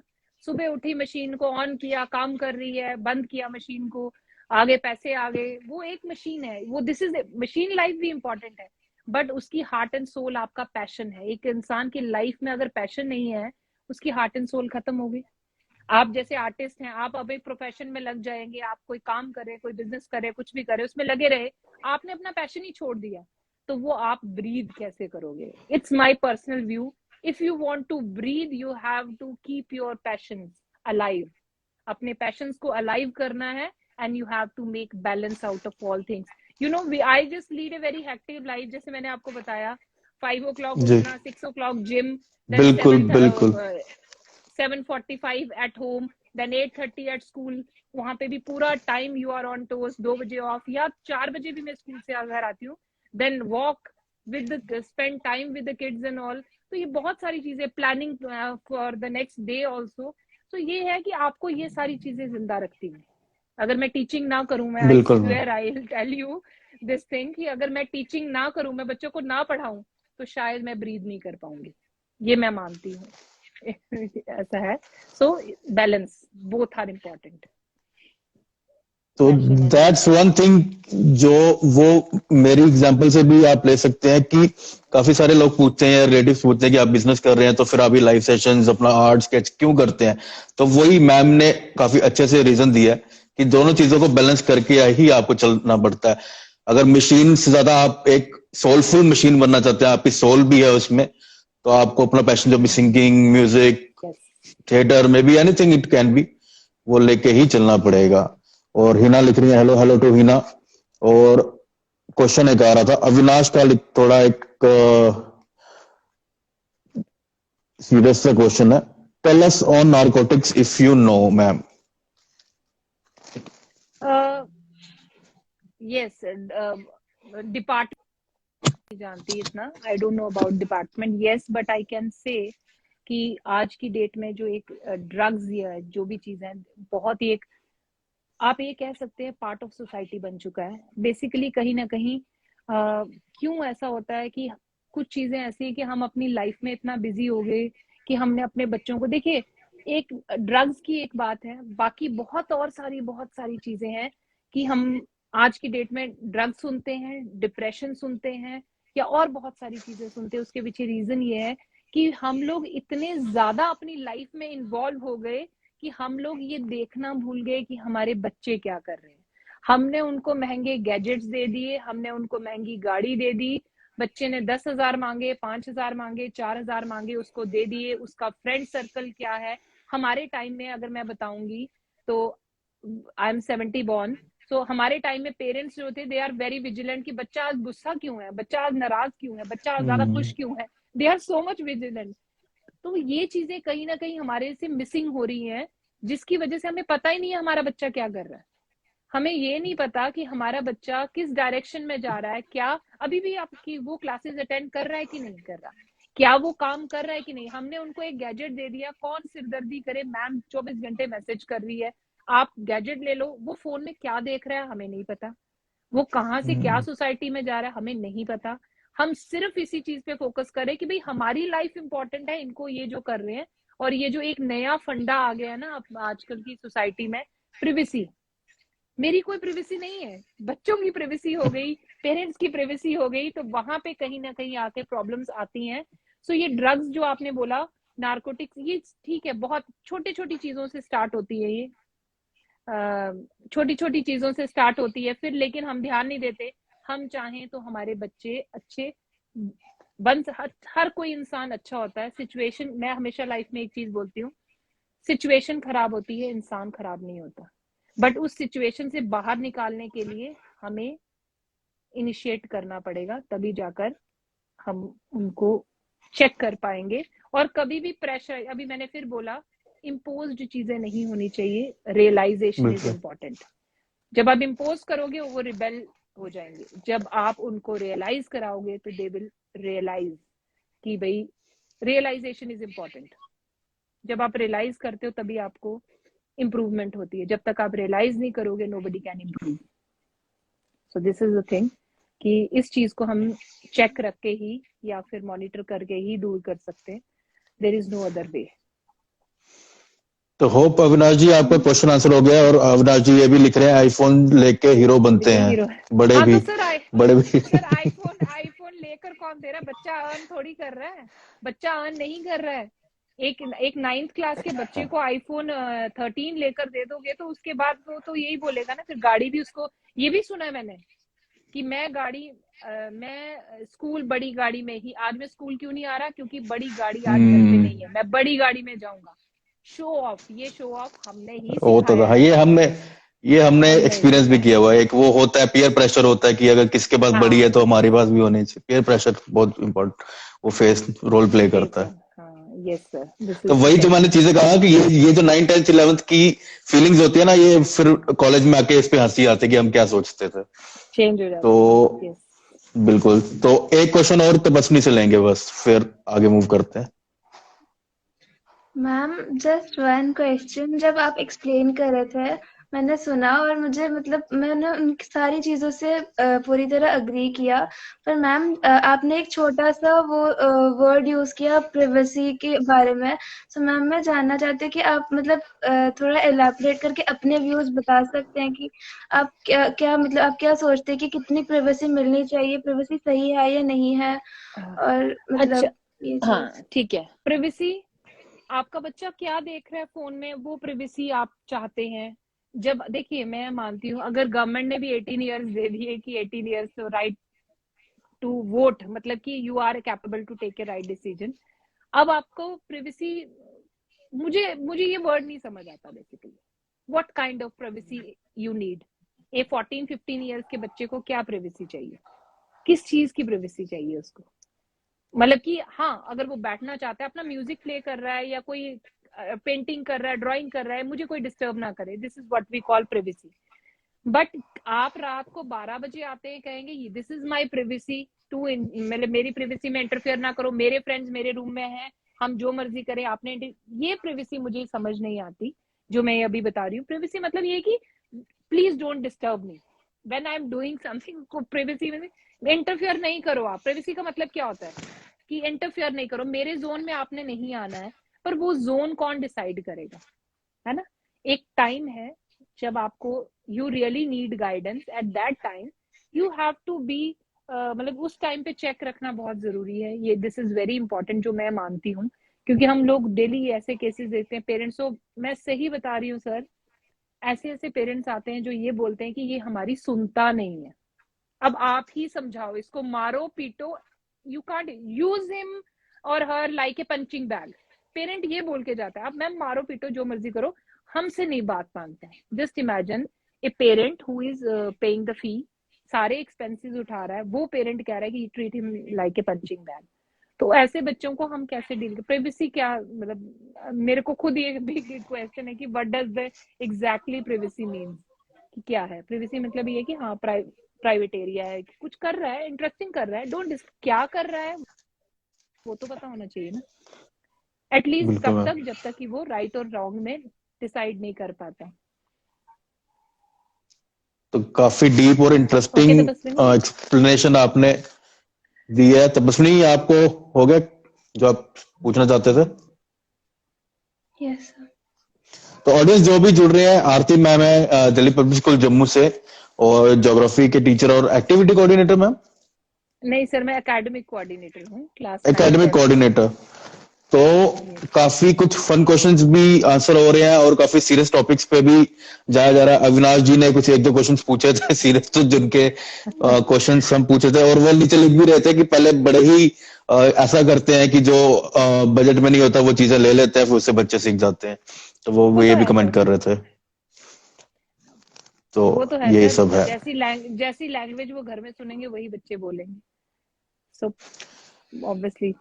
सुबह उठी, मशीन को ऑन किया, काम कर रही है, बंद किया मशीन को, आगे पैसे आ गए. वो एक मशीन है. वो दिस इज मशीन. लाइफ भी इंपॉर्टेंट है बट उसकी हार्ट एंड सोल आपका पैशन है. एक इंसान की लाइफ में अगर पैशन नहीं है उसकी हार्ट एंड सोल खत्म होगी. आप जैसे आर्टिस्ट हैं, आप अब एक प्रोफेशन में लग जाएंगे, आप कोई काम करें, कोई बिजनेस करें, कुछ भी करें, उसमें लगे रहे, आपने अपना पैशन ही छोड़ दिया, तो वो आप ब्रीद कैसे करोगे? It's my personal view. If you want to breathe you have to keep your passion alive. अपने पैशंस को अलाइव करना है and you have to make balance out of all things. You know, I just lead a very hectic life. जैसे मैंने आपको बताया, 5 o'clock उठना, 6 o'clock जिम, बिल्कुल 7:45 at home, then 8:30 at school. वहां पे भी पूरा time you are on toes. 2 बजे ऑफ या 4 बजे भी मैं स्कूल से घर आती हूँ. Then walk with spend time with the kids and all. तो ये बहुत सारी चीजें, planning for the next day also. तो ये है कि आपको ये सारी चीजें जिंदा रखती हैं. अगर मैं टीचिंग ना करूं, मैं I will tell you this thing कि अगर मैं टीचिंग ना करूं, मैं बच्चों को ना पढ़ाऊं, तो शायद मैं ब्रीद नहीं कर पाऊंगी. ये मैं मानती हूँ. ऐसा है. So balance, both are important. तो दैट्स वन थिंग जो वो मेरी एग्जांपल से भी आप ले सकते हैं कि काफी सारे लोग पूछते हैं, रिलेटिव्स पूछते हैं कि आप बिजनेस कर रहे हैं तो फिर आप ये लाइव सेशंस, अपना आर्ट स्केच क्यों करते हैं? तो वही मैम ने काफी अच्छे से रीजन दिया है कि दोनों चीजों को बैलेंस करके ही आपको चलना पड़ता है. अगर मशीन से ज्यादा आप एक सोलफुल मशीन बनना चाहते हैं, आपकी सोल भी है उसमें, तो आपको अपना पैशन जो भी सिंगिंग, म्यूजिक, थिएटर में भी एनीथिंग इट कैन बी, वो लेके ही चलना पड़ेगा. और हिना लिख रही है, हेलो हेलो टू हिना. और क्वेश्चन एक आ रहा था अविनाश का, थोड़ा एक सीरियस सा क्वेश्चन है. Tell us on narcotics if you know ma'am. Yes, department जानती इतना. I don't know about department. Yes, but I can say कि आज की डेट में जो एक ड्रग्स या जो भी चीज है, बहुत ही एक, आप ये कह सकते हैं, पार्ट ऑफ सोसाइटी बन चुका है. बेसिकली कहीं ना कहीं क्यों ऐसा होता है कि कुछ चीजें ऐसी हैं कि हम अपनी लाइफ में इतना बिजी हो गए कि हमने अपने बच्चों को, देखिए एक ड्रग्स की एक बात है, बाकी बहुत सारी चीजें हैं कि हम आज की डेट में ड्रग्स सुनते हैं, डिप्रेशन सुनते हैं, या और बहुत सारी चीजें सुनते हैं। उसके पीछे रीजन ये है कि हम लोग इतने ज्यादा अपनी लाइफ में इन्वॉल्व हो गए कि हम लोग ये देखना भूल गए कि हमारे बच्चे क्या कर रहे हैं। हमने उनको महंगे गैजेट्स दे दिए, हमने उनको महंगी गाड़ी दे दी, बच्चे ने 10,000 मांगे, 5,000 मांगे, 4,000 मांगे, उसको दे दिए। उसका फ्रेंड सर्कल क्या है। हमारे टाइम में अगर मैं बताऊंगी तो आई एम 70 बॉर्न, सो हमारे टाइम में पेरेंट्स जो थे दे आर वेरी विजिलेंट कि बच्चा आज गुस्सा क्यों है, बच्चा आज नाराज क्यों है, बच्चा आज ज्यादा खुश क्यों है, they are so much vigilant. तो ये चीजें कहीं ना कहीं हमारे से मिसिंग हो रही हैं, जिसकी वजह से हमें पता ही नहीं है हमारा बच्चा क्या कर रहा है। हमें ये नहीं पता कि हमारा बच्चा किस डायरेक्शन में जा रहा है, क्या अभी भी आपकी वो क्लासेस अटेंड कर रहा है कि नहीं कर रहा, क्या वो काम कर रहा है कि नहीं। हमने उनको एक गैजेट दे दिया, कौन सिरदर्दी करे, मैम 24 घंटे मैसेज कर रही है, आप गैजेट ले लो। वो फोन में क्या देख रहा है हमें नहीं पता, वो कहाँ से क्या सोसाइटी में जा रहा है हमें नहीं पता। हम सिर्फ इसी चीज पे फोकस करें कि भाई हमारी लाइफ इंपॉर्टेंट है, इनको ये जो कर रहे हैं। और ये जो एक नया फंडा आ गया है ना आजकल की सोसाइटी में, प्रिवेसी, मेरी कोई प्रिवेसी नहीं है, बच्चों की प्रिवेसी हो गई, पेरेंट्स की प्रिवेसी हो गई, तो वहां पे कहीं ना कहीं आके प्रॉब्लम्स आती हैं। सो ये ड्रग्स जो आपने बोला, नार्कोटिक्स, ये ठीक है, बहुत छोटी छोटी चीजों से स्टार्ट होती है, ये छोटी छोटी चीजों से स्टार्ट होती है फिर, लेकिन हम ध्यान नहीं देते। हम चाहें तो हमारे बच्चे अच्छे हर कोई इंसान अच्छा होता है। सिचुएशन, मैं हमेशा लाइफ में एक चीज बोलती हूँ, सिचुएशन खराब होती है, इंसान खराब नहीं होता। बट उस सिचुएशन से बाहर निकालने के लिए हमें इनिशिएट करना पड़ेगा, तभी जाकर हम उनको चेक कर पाएंगे। और कभी भी प्रेशर, अभी मैंने फिर बोला, इम्पोज्ड चीजें नहीं होनी चाहिए, रियलाइजेशन इज इम्पोर्टेंट। जब आप इम्पोज करोगे वो रिबेल हो जाएंगे, जब आप उनको रियलाइज कराओगे तो दे विल रियलाइज कि भाई रियलाइजेशन इज इम्पोर्टेंट। जब आप रियलाइज करते हो तभी आपको इम्प्रूवमेंट होती है, जब तक आप रियलाइज नहीं करोगे nobody can improve. So this is the thing कि इस चीज को हम चेक रख के ही या फिर मॉनिटर करके ही दूर कर सकते हैं, there is no other way. तो होप अविनाश जी आपका क्वेश्चन आंसर हो गया। और अविनाश जी ये भी लिख रहे हैं आईफोन लेके हीरो बनते हैं, बड़े हाँ भी तो सर बड़े भी सर आईफोन लेकर कौन दे रहा है, बच्चा अर्न थोड़ी कर रहा है, बच्चा अर्न नहीं कर रहा है। एक 9th क्लास के बच्चे को आईफोन 13 लेकर दे दोगे तो उसके बाद वो तो यही बोलेगा ना, फिर गाड़ी भी उसको, ये भी सुना है मैंने कि मैं स्कूल बड़ी गाड़ी में ही, आज मैं स्कूल क्यों नहीं आ रहा, क्योंकि बड़ी गाड़ी आज घर पे नहीं है, मैं बड़ी गाड़ी में जाऊंगा। शो ऑफ, ये शो ऑफ हमने ही होता था। सिखाया है। ये हमने हमने एक्सपीरियंस भी किया हुआ है। एक वो होता है पीयर प्रेशर होता है कि अगर किसके पास बड़ी है तो हमारे पास भी होनी चाहिए। पीयर प्रेशर बहुत इम्पोर्टेंट, वो फेस रोल प्ले करता है। Yes sir. तो वही जो मैंने चीजें कहा कि ये जो 9th 10th 11th की फीलिंग्स होती है ना, ये फिर कॉलेज में आके इस पे हंसी आती है कि हम क्या सोचते थे, चेंज हो जाता है। तो बिल्कुल। तो एक क्वेश्चन और तबस्मी से लेंगे, बस फिर आगे मूव करते हैं। मैम जस्ट वन क्वेश्चन, जब आप एक्सप्लेन कर रहे थे मैंने सुना और मुझे मतलब मैंने उन सारी चीजों से पूरी तरह अग्री किया, पर मैम आपने एक छोटा सा वो वर्ड यूज किया प्रिवेसी के बारे में। सो मैम मैं जानना चाहती हूँ कि आप मतलब थोड़ा एलैबोरेट करके अपने व्यूज बता सकते हैं कि आप क्या मतलब आप क्या सोचते हैं कि कितनी प्रिवेसी मिलनी चाहिए, प्रिवेसी सही है या नहीं है, और मतलब अच्छा, ये हाँ ठीक है। प्रिवेसी, आपका बच्चा क्या देख रहा है फोन में, वो प्रिवेसी आप चाहते हैं। जब देखिए, मैं मानती हूँ अगर गवर्नमेंट ने भी 18 इयर्स दे दिए कि 18 इयर्स तो राइट टू वोट, मतलब कि you are capable to take a right decision. अब आपको प्रिवेसी, मुझे ये वर्ड नहीं समझ आता basically, what kind of privacy you need. A 14-15 years के बच्चे को क्या प्रिवेसी चाहिए, किस चीज की प्रिवेसी चाहिए उसको। मतलब कि हाँ, अगर वो बैठना चाहता है, अपना म्यूजिक प्ले कर रहा है या कोई पेंटिंग कर रहा है, ड्राइंग कर रहा है, मुझे कोई डिस्टर्ब ना करे, this is what we call privacy. But आप रात को 12 बजे आते हैं, कहेंगे this is my privacy too, मतलब मेरी प्रिवेसी में इंटरफेयर ना करो, मेरे फ्रेंड्स मेरे रूम में हैं, हम जो मर्जी करें, आपने, ये प्रिवेसी मुझे समझ नहीं आती जो मैं अभी बता रही हूँ। प्रिवेसी मतलब ये कि please don't disturb me when I am doing something. Privacy में इंटरफेयर नहीं करो आप। प्रिवेसी का मतलब क्या होता है कि इंटरफेयर नहीं करो, मेरे जोन में आपने नहीं आना है। पर वो जोन कौन डिसाइड करेगा, है ना? एक टाइम है जब आपको you really need guidance, at that time you have to be, मतलब उस टाइम पे चेक रखना बहुत जरूरी है। ये दिस इज वेरी इंपॉर्टेंट, जो मैं मानती हूँ, क्योंकि हम लोग डेली ऐसे केसेस देखते हैं पेरेंट्स को। मैं सही बता रही हूँ सर, ऐसे ऐसे पेरेंट्स आते हैं जो ये बोलते हैं कि ये हमारी सुनता नहीं है। अब आप ही समझाओ इसको, मारो पीटो, यू कांट यूज हिम और हर like a punching bag. Parent ये बोल के जाता है, अब मैम मारो पीटो जो मर्जी करो, हमसे नहीं बात मानते हैं। Just imagine a parent who is paying the fee, सारे एक्सपेंसेस उठा रहा है, वो पेरेंट कह रहा है कि treat him like a punching bag. तो ऐसे बच्चों को हम कैसे डील करें? प्राइवेसी क्या, मतलब मेरे को खुद ये बिग क्वेश्चन है कि what does the exactly privacy mean, कि क्या है प्राइवेसी? मतलब ये है कि हाँ प्राइवेट एरिया है, कुछ कर रहा है, इंटरेस्टिंग कर रहा है, डोंट क्या कर रहा है वो तो पता होना चाहिए ना, एटलीस्ट बिल्कुल तब मैम। तक जब तक कि वो राइट और रॉन्ग में डिसाइड नहीं कर पाता। तो काफी डीप और ओके इंटरेस्टिंग तपस्विनी। एक्सप्लेनेशन आपने दी है। तपस्विनी, आपको हो गया जो आप पूछना चाहते थे? Yes sir. तो ऑडियंस जो भी जुड़ रहे हैं, आरती मैम है दिल्ली पब्लिक स्कूल जम्मू से, और ज्योग्राफी के टीचर और एक्टिविटी कोऑर्डिनेटर मैम, नहीं सर, मैं एकेडमिक कोऑर्डिनेटर हूँ, क्लास 9 एकेडमिक 10। कोऑर्डिनेटर। तो काफी कुछ फन क्वेश्चंस भी आंसर हो रहे हैं और काफी सीरियस टॉपिक्स पे भी जाया जा रहा है। अविनाश जी ने कुछ एक दो क्वेश्चंस पूछे थे सीरियस, तो जिनके क्वेश्चंस हम पूछे थे, और वो नीचे लिख भी रहे थे कि पहले बड़े ही ऐसा करते हैं कि जो बजट में नहीं होता वो चीजें ले लेते हैं, फिर उससे बच्चे सीख जाते हैं। तो वो वो ये तो भी है कमेंट सर, कर रहे थे। तो वो तो है ये सर, सब है। जैसी लैंग्वेज वो घर में सुनेंगे वही बच्चे बोलेंगे। सो ऑब्वियसली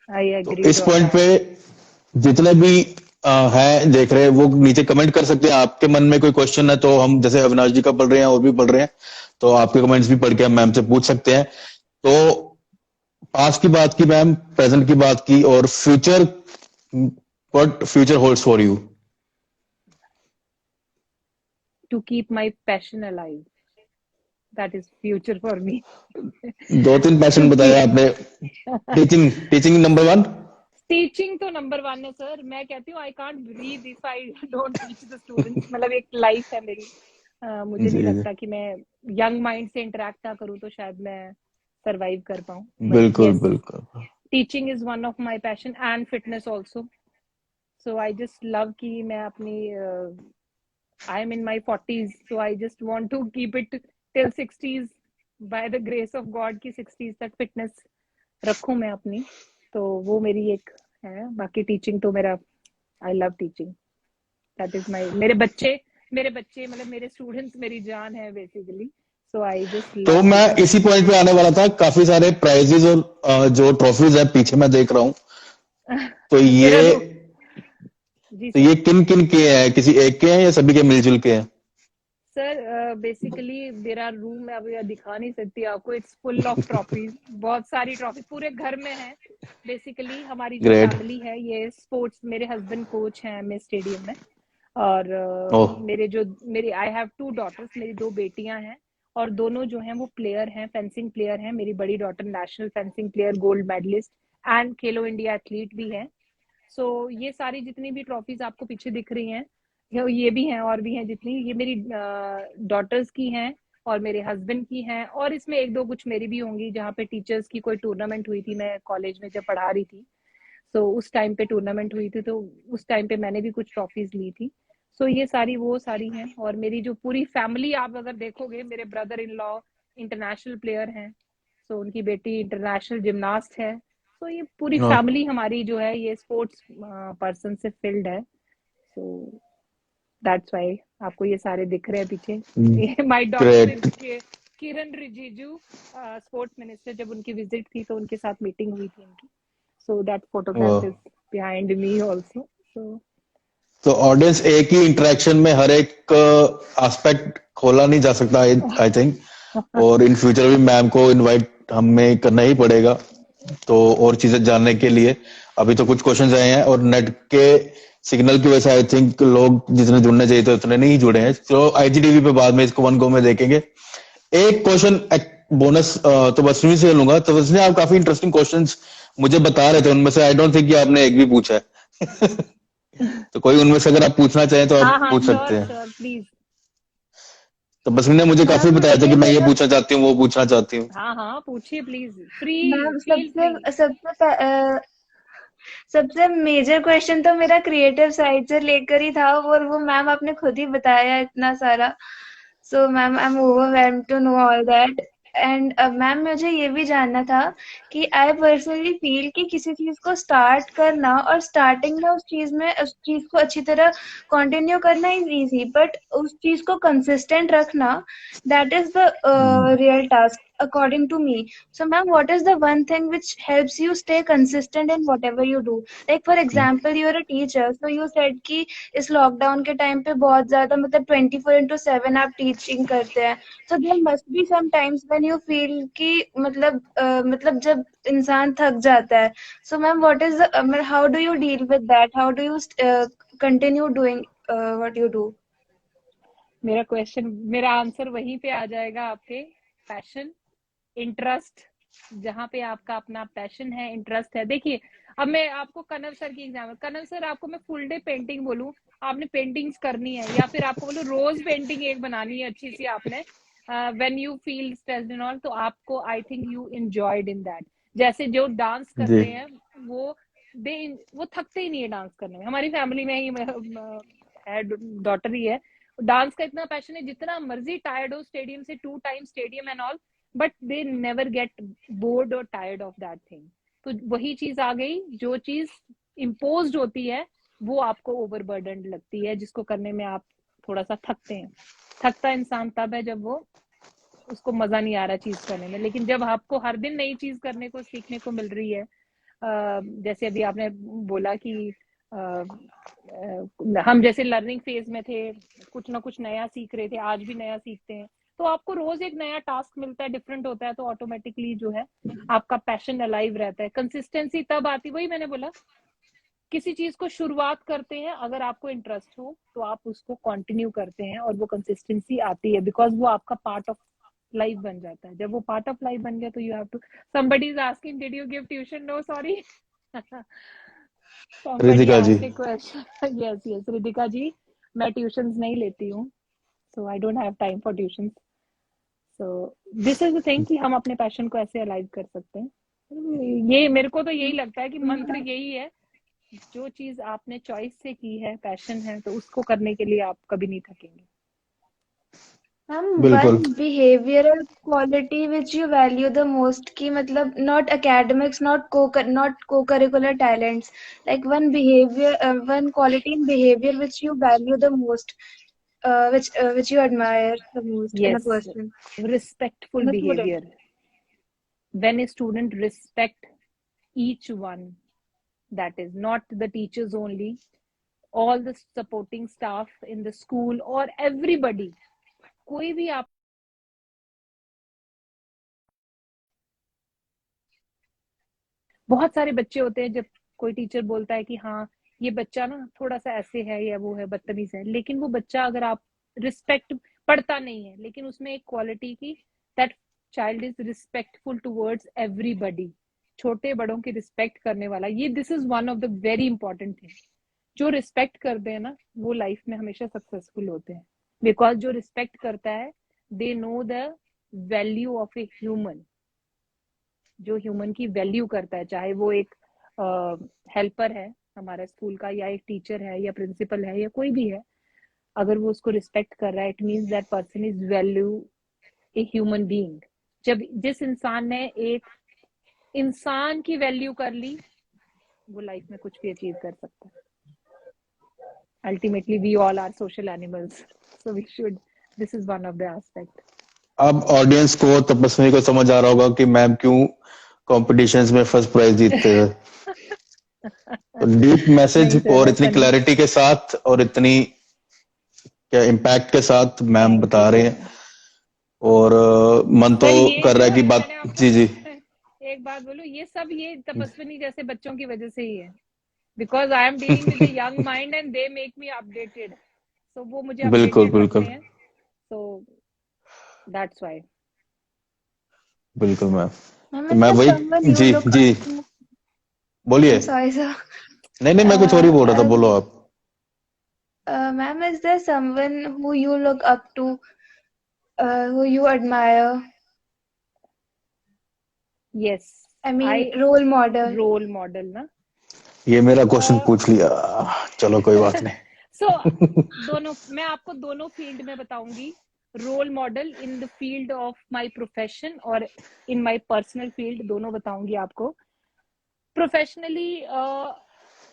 आई तो एग्री इस ऑन पॉइंट पे दैट। जितने भी हैं देख रहे हैं, वो नीचे कमेंट कर सकते हैं। आपके मन में कोई क्वेश्चन है तो हम, जैसे अविनाश जी का पढ़ रहे हैं और भी पढ़ रहे हैं, तो आपके कमेंट्स भी पढ़ के हम मैम से पूछ सकते हैं। तो पास्ट की बात की मैम, प्रेजेंट की बात की, और future, what future holds for you? To keep my passion alive, that is future for me. दो तीन पैशन टू बताया आपने। Teaching, teaching number 1। टीचिंग तो नंबर 1 है सर। मैं कहती हूँ I can't breathe if I don't teach the students. मतलब एक लाइफ है मेरी। मुझे नहीं जी, लगता कि मैं यंग माइंड से इंटरेक्ट ना करूँ तो शायद मैं सरवाइव कर पाऊँ। बट बिल्कुल यस, बिल्कुल। Teaching is one of my passion and fitness also. So I just love कि मैं अपनी I am in my 40s, so I just want to keep it till 60s by the grace of God, की 60s तक फिटनेस रखूं मैं अपनी। तो वो मेरी एक है। बाकी टीचिंग तो मेरा, I love teaching, that is my, मेरे बच्चे मतलब मेरे स्टूडेंट्स मेरी जान है बेसिकली। सो आई जस्ट तो लव मैं टीचिंग। इसी पॉइंट पे आने वाला था। काफी सारे प्राइजेस और जो ट्रॉफीज है पीछे मैं देख रहा हूँ, तो मेरा ये, तो जी तो सर। ये किन किन के हैं? किसी एक के हैं या सभी के मिलजुल के हैं? सर बेसिकली मेरा रूम मैं अभी दिखा नहीं सकती आपको, इट्स फुल ऑफ ट्रॉफीज, बहुत सारी ट्रॉफी पूरे घर में है। बेसिकली हमारी जो ग्रेट। फैमिली है ये स्पोर्ट्स, मेरे हस्बैंड कोच हैं मैं स्टेडियम में, और ओह, मेरी आई हैव 2 डॉटर्स, मेरी 2 बेटियां हैं, और दोनों जो हैं वो प्लेयर हैं, फेंसिंग प्लेयर हैं। मेरी बड़ी daughter national fencing player, gold medalist and Khelo India athlete भी है। सो ये सारी जितनी भी ट्रॉफीज आपको पीछे दिख रही हैं, ये भी हैं और भी हैं जितनी, ये मेरी डॉटर्स की हैं और मेरे हस्बैंड की हैं, और इसमें 1-2 कुछ मेरी भी होंगी। जहाँ पे टीचर्स की कोई टूर्नामेंट हुई थी, मैं कॉलेज में जब पढ़ा रही थी, तो उस टाइम पे टूर्नामेंट हुई थी, तो उस टाइम पे मैंने भी कुछ ट्रॉफीज ली थी। सो ये सारी वो सारी हैं। और मेरी जो पूरी फैमिली आप अगर देखोगे, मेरे brother in law international player हैं, सो उनकी बेटी इंटरनेशनल जिमनास्ट है। तो ये पूरी ओह, फैमिली हमारी जो है ये स्पोर्ट्स पर्सन से फिल्ड है। सो दैट्स व्हाई आपको ये सारे दिख रहे हैं पीछे। My daughter is great. Kiran Rijiju, sports minister, जब उनकी विजिट थी तो उनके साथ मीटिंग हुई थी उनकी। So that photograph is behind me also. So तो ऑडियंस, एक ही इंटरेक्शन में हर एक एस्पेक्ट खोला नहीं जा सकता, आई थिंक। और इन फ्यूचर भी मैम को इनवाइट हमें करना ही पड़ेगा, तो और चीजें जानने के लिए। अभी तो कुछ क्वेश्चंस आए हैं और नेट के सिग्नल की वजह से आई थिंक लोग जितने जुड़ने चाहिए थे उतने नहीं जुड़े हैं। तो आईजीटीवी पे बाद में इसको वन गो में देखेंगे। एक क्वेश्चन बोनस तो बस से लूंगा। तो बस आप काफी इंटरेस्टिंग क्वेश्चंस मुझे बता रहे थे, उनमें से आई डोंट थिंक कि आपने एक भी पूछा है, तो कोई उनमें से अगर आप पूछना चाहें तो हाँ आप हाँ, पूछ सकते श्योर हैं। Sure, please. तो बस ने मुझे काफी मैम बताया था कि ये मैं ये मेरा पूछना चाहती हूँ, वो पूछना चाहती हूँ। हाँ हाँ, पूछिए please, free, ma'am feel free. सबसे सबसे सबसे मेजर क्वेश्चन तो मेरा क्रिएटिव साइड से लेकर ही था, और वो मैम आपने खुद ही बताया इतना सारा। So ma'am I am overwhelmed to know all that. And ma'am मुझे ये भी जानना था कि आई पर्सनली फील कि किसी चीज को स्टार्ट करना और स्टार्टिंग में उस चीज को अच्छी तरह कंटिन्यू करना इज इजी, बट उस चीज को कंसिस्टेंट रखना, that is the real task according to me. So ma'am, what is the one thing which helps you stay consistent in whatever you do? Like for example, you're a teacher, so you said कि इस लॉकडाउन के टाइम पे बहुत ज्यादा मतलब 24/7 आप टीचिंग करते हैं, so there must be some times when you feel कि मतलब जब इंसान थक जाता है, so ma'am what is the how do you deal with that, how do you continue doing what you do? मेरा आंसर वहीं पे आ जाएगा आपके, पैशन, इंटरेस्ट। जहाँ पे आपका अपना पैशन है, इंटरेस्ट है। देखिए, अब मैं आपको कनव सर की एग्जाम्पल, कनव सर आपको मैं फुल डे पेंटिंग बोलूं, आपने पेंटिंग्स करनी है, या फिर आपको बोलो रोज पेंटिंग एक बनानी है अच्छी सी आपने, when you feel stressed and all, तो आपको I think you enjoyed in that. जैसे जो डांस जी करते हैं वो वो थकते ही नहीं है डांस करने में। हमारी फैमिली में ही है, डॉटर ही है, डांस का इतना पैशन है, जितना मर्जी टायर्ड हो स्टेडियम से, 2 time stadium and all, but they never get bored और टायर्ड ऑफ दैट थिंग। तो वही चीज आ गई, जो चीज इम्पोज्ड होती है वो आपको ओवरबर्डन लगती है, जिसको करने में आप थोड़ा सा थकते हैं। थकता इंसान तब है जब वो उसको मजा नहीं आ रहा चीज करने में। लेकिन जब आपको हर दिन नई चीज करने को, सीखने को मिल रही है, जैसे अभी आपने बोला कि हम जैसे लर्निंग फेज में थे, कुछ ना कुछ नया सीख रहे थे, आज भी नया सीखते हैं, तो आपको रोज एक नया टास्क मिलता है, डिफरेंट होता है, तो ऑटोमेटिकली जो है आपका पैशन अलाइव रहता है। कंसिस्टेंसी तब आती, वही मैंने बोला, किसी चीज को शुरुआत करते हैं, अगर आपको इंटरेस्ट हो तो आप उसको कंटिन्यू करते हैं और वो कंसिस्टेंसी आती है, बिकॉज वो आपका पार्ट ऑफ लाइफ बन जाता है। जब वो पार्ट ऑफ लाइफ बन गया तो you have to, somebody is asking did you give tuition, no sorry somebody Ritika ji. asked a question yes Ridhika ji, मैं ट्यूशंस नहीं लेती हूँ, so I don't have time for tuitions. So this is the thing कि हम अपने पैशन को ऐसे अलाइव कर सकते हैं। ये मेरे को तो यही लगता है कि मंत्र यही है, जो चीज आपने चॉइस से की है, पैशन है, तो उसको करने के लिए आप कभी नहीं थकेंगे। मैम बिल्कुल। One behavioural quality which you value the most, की मतलब नॉट एकेडमिक्स, नॉट को curricular talents, like one quality in behaviour which you value the most, which you admire the most in a Yes, person. respectful That's what behavior. When a student respect each one, that is not the teachers only, all the supporting staff in the school or everybody, कोई भी आप, बहुत सारे बच्चे होते हैं, जब कोई टीचर बोलता है कि हाँ ये बच्चा ना थोड़ा सा ऐसे है या वो है, बदतमीज है, लेकिन वो बच्चा अगर आप रिस्पेक्ट, पढ़ता नहीं है लेकिन उसमें एक क्वालिटी की, that child is respectful towards everybody, छोटे बड़ों की रिस्पेक्ट करने वाला, ये this is one of the very important thing. जो रिस्पेक्ट करते हैं ना वो लाइफ में हमेशा सक्सेसफुल होते हैं, बिकॉज जो रिस्पेक्ट करता है, they know the value of a human. जो ह्यूमन की वैल्यू करता है, चाहे वो एक हेल्पर है हमारा स्कूल का, या एक टीचर है, या प्रिंसिपल है, या कोई भी है, अगर वो उसको रिस्पेक्ट कर रहा है, it means that person is value a human being. जब जिस इंसान ने एक इंसान की वैल्यू कर ली, वो लाइफ में कुछ भी अचीव कर सकता है। Ultimately we all are social animals, so we should, this is one of the aspect. अब ऑडियंस को, तपस्वी को समझ आ रहा होगा कि मैम क्यों कॉम्पिटिशन्स में फर्स्ट प्राइज जीतते हैं। तो डीप मैसेज नहीं सर, और ऐसा इतनी नहीं, क्लैरिटी के साथ और इतनी क्या इम्पैक्ट के साथ मैम थैंक बता यू रहे हैं, और मन तो सर। ये कर रहा है जो कि मैंने बात। आपको जी जी एक बात बोलूं, ये सब ये तपस्विनी जैसे बच्चों की वजह से ही है, because I am dealing with the young mind and they make me updated, so वो मुझे बिल्कुल अपडेटेड रखते बिल्कुल हैं, सो दैट्स व्हाई। बिल्कुल मैम। Ma'am, तो is मैं there वही, someone you ji look ji up to? बोलिए। I'm sorry, sir. नहीं मैं कुछ और ही बोल रहा था, बोलो आप। Ma'am, is there someone who you look up to, who you admire? Yes, I mean, I role model. role model ना. ये मेरा क्वेश्चन Uh, पूछ लिया, चलो कोई बात नहीं। so दोनों, मैं आपको दोनों फील्ड में बताऊंगी, role model in the field of my profession और इन माय पर्सनल फील्ड, दोनों बताऊंगी आपको। प्रोफेशनली